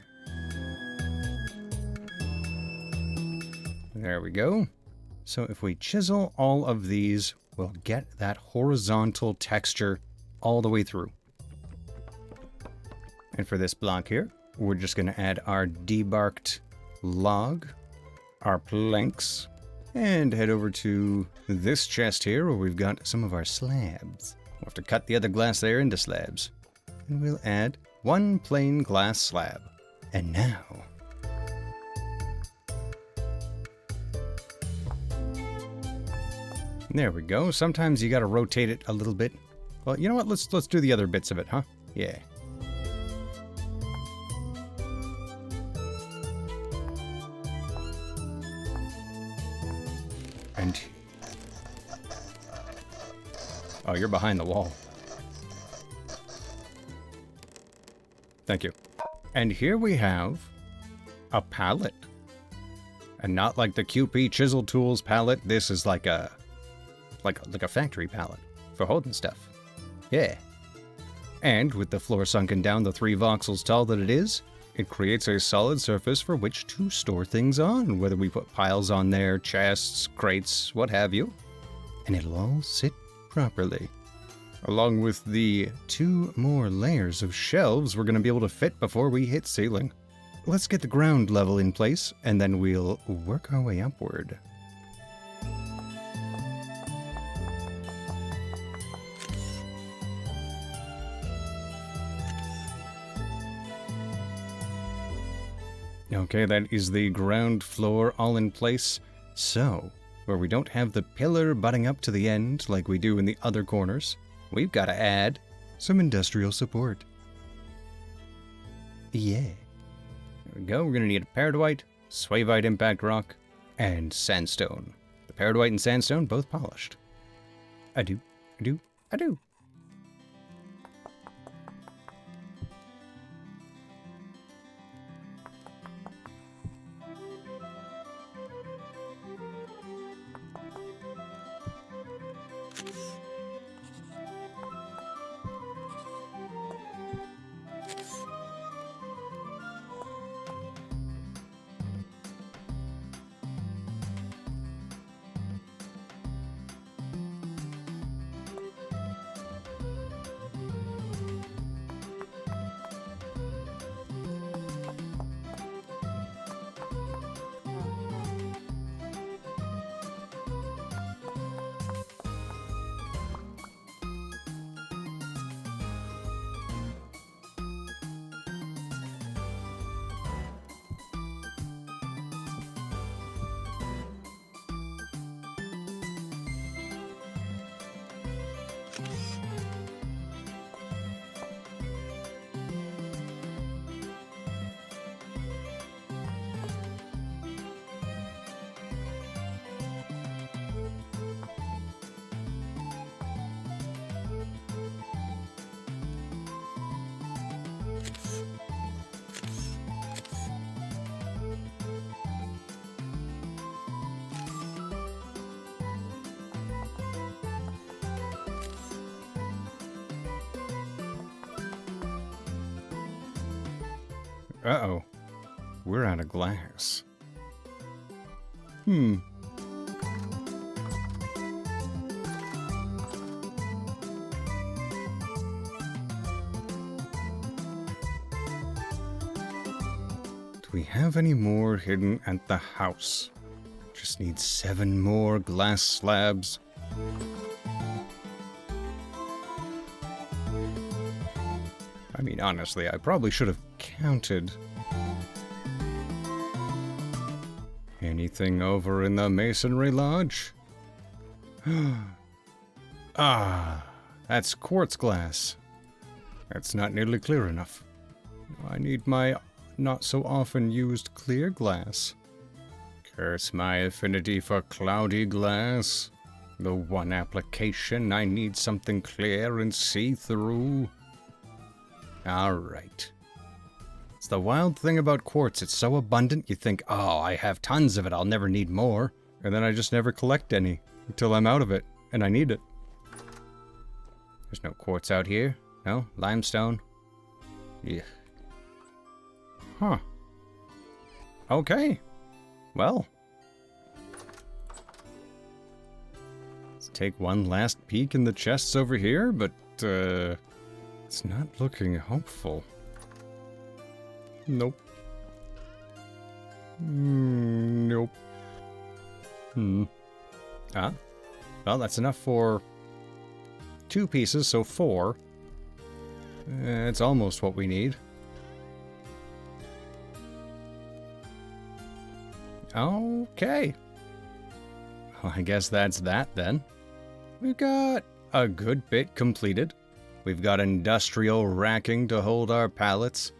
There we go. So if we chisel all of these, we'll get that horizontal texture all the way through. And for this block here, we're just going to add our debarked log, our planks, and head over to this chest here where we've got some of our slabs. We'll have to cut the other glass there into slabs. And we'll add one plain glass slab. And now... There we go. Sometimes you gotta rotate it a little bit. Well, you know what? Let's do the other bits of it, huh? Yeah. And... Oh, you're behind the wall. Thank you. And here we have a pallet. And not like the QP Chisel Tools pallet. This is like a factory pallet for holding stuff. Yeah. And with the floor sunken down the 3 voxels tall that it is, it creates a solid surface for which to store things on, whether we put piles on there, chests, crates, what have you. And it'll all sit properly. Along with the 2 more layers of shelves we're going to be able to fit before we hit ceiling. Let's get the ground level in place, and then we'll work our way upward. Okay, that is the ground floor all in place. So, where we don't have the pillar butting up to the end like we do in the other corners, we've got to add some industrial support. Yeah. There we go. We're going to need a paradite, swavite impact rock, and sandstone. The paradite and sandstone both polished. I do. Uh-oh. We're out of glass. Do we have any more hidden at the house? Just need 7 more glass slabs. I mean, honestly, I probably should have counted. Anything over in the masonry lodge? Ah, that's quartz glass. That's not nearly clear enough. I need my not so often used clear glass. Curse my affinity for cloudy glass. The one application I need something clear and see-through. Alright. It's the wild thing about quartz, it's so abundant you think, oh, I have tons of it, I'll never need more. And then I just never collect any, until I'm out of it, and I need it. There's no quartz out here. No? Limestone? Yeah. Huh. Okay. Well. Let's take one last peek in the chests over here, but, it's not looking hopeful. Nope. Nope. Ah. Well, that's enough for 2 pieces, so 4. It's almost what we need. Okay. Well, I guess that's that then. We've got a good bit completed. We've got industrial racking to hold our pallets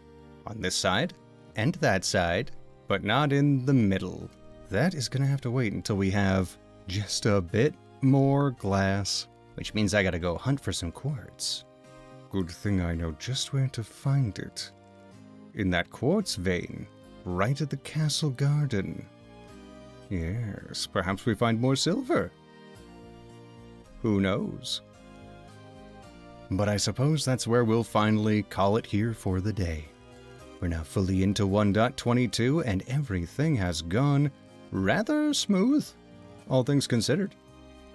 on this side and that side, but not in the middle. That is going to have to wait until we have just a bit more glass, which means I gotta go hunt for some quartz. Good thing I know just where to find it. In that quartz vein, right at the castle garden. Yes, perhaps we find more silver. Who knows? But I suppose that's where we'll finally call it here for the day. We're now fully into 1.22 and everything has gone rather smooth, all things considered.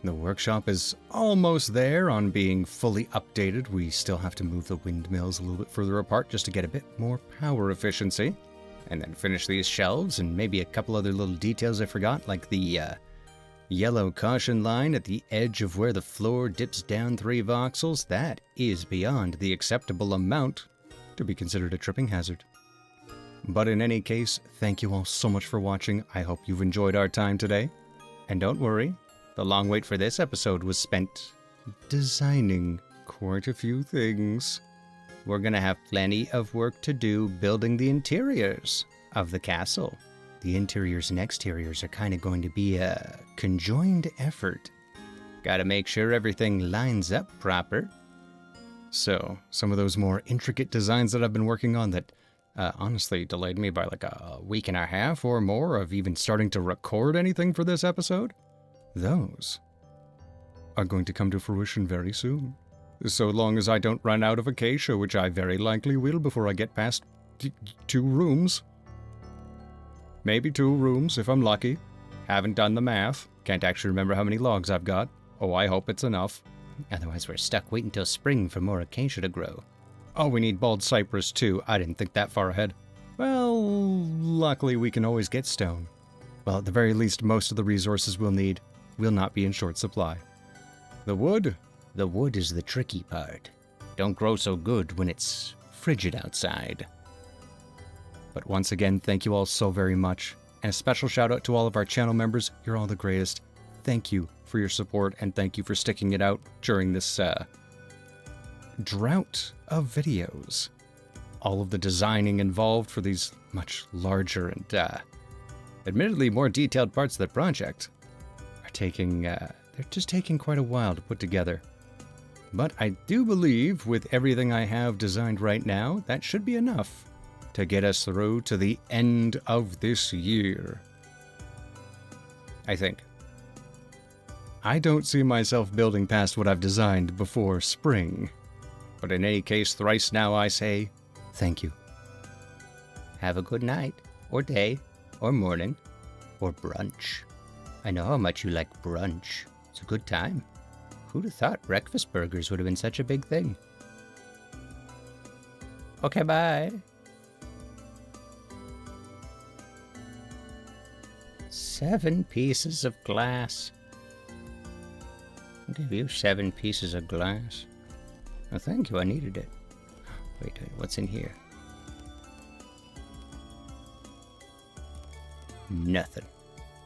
The workshop is almost there on being fully updated. We still have to move the windmills a little bit further apart just to get a bit more power efficiency. And then finish these shelves and maybe a couple other little details I forgot, like the yellow caution line at the edge of where the floor dips down 3 voxels. That is beyond the acceptable amount to be considered a tripping hazard. But in any case, thank you all so much for watching. I hope you've enjoyed our time today. And don't worry, the long wait for this episode was spent designing quite a few things. We're gonna have plenty of work to do building the interiors of the castle. The interiors and exteriors are kind of going to be a conjoined effort. Gotta make sure everything lines up proper. So, some of those more intricate designs that I've been working on that honestly delayed me by like a week and a half or more of even starting to record anything for this episode, those are going to come to fruition very soon. So long as I don't run out of acacia, which I very likely will before I get past 2 rooms. Maybe 2 rooms if I'm lucky. Haven't done the math. Can't actually remember how many logs I've got. Oh, I hope it's enough. Otherwise we're stuck waiting till spring for more acacia to grow. Oh, we need bald cypress too. I didn't think that far ahead. Well, luckily we can always get stone. Well, at the very least, most of the resources we'll need will not be in short supply. The wood? The wood is the tricky part. Don't grow so good when it's frigid outside. But once again, thank you all so very much. And a special shout out to all of our channel members. You're all the greatest. Thank you for your support and thank you for sticking it out during this drought of videos. All of the designing involved for these much larger and admittedly more detailed parts of the project are they're just taking quite a while to put together. But I do believe with everything I have designed right now, that should be enough to get us through to the end of this year. I think. I don't see myself building past what I've designed before spring. But in any case, thrice now I say, thank you. Have a good night, or day, or morning, or brunch. I know how much you like brunch. It's a good time. Who'd have thought breakfast burgers would have been such a big thing? Okay, bye. 7 pieces of glass. I'll give you 7 pieces of glass. Oh, thank you, I needed it. Wait, what's in here? Nothing.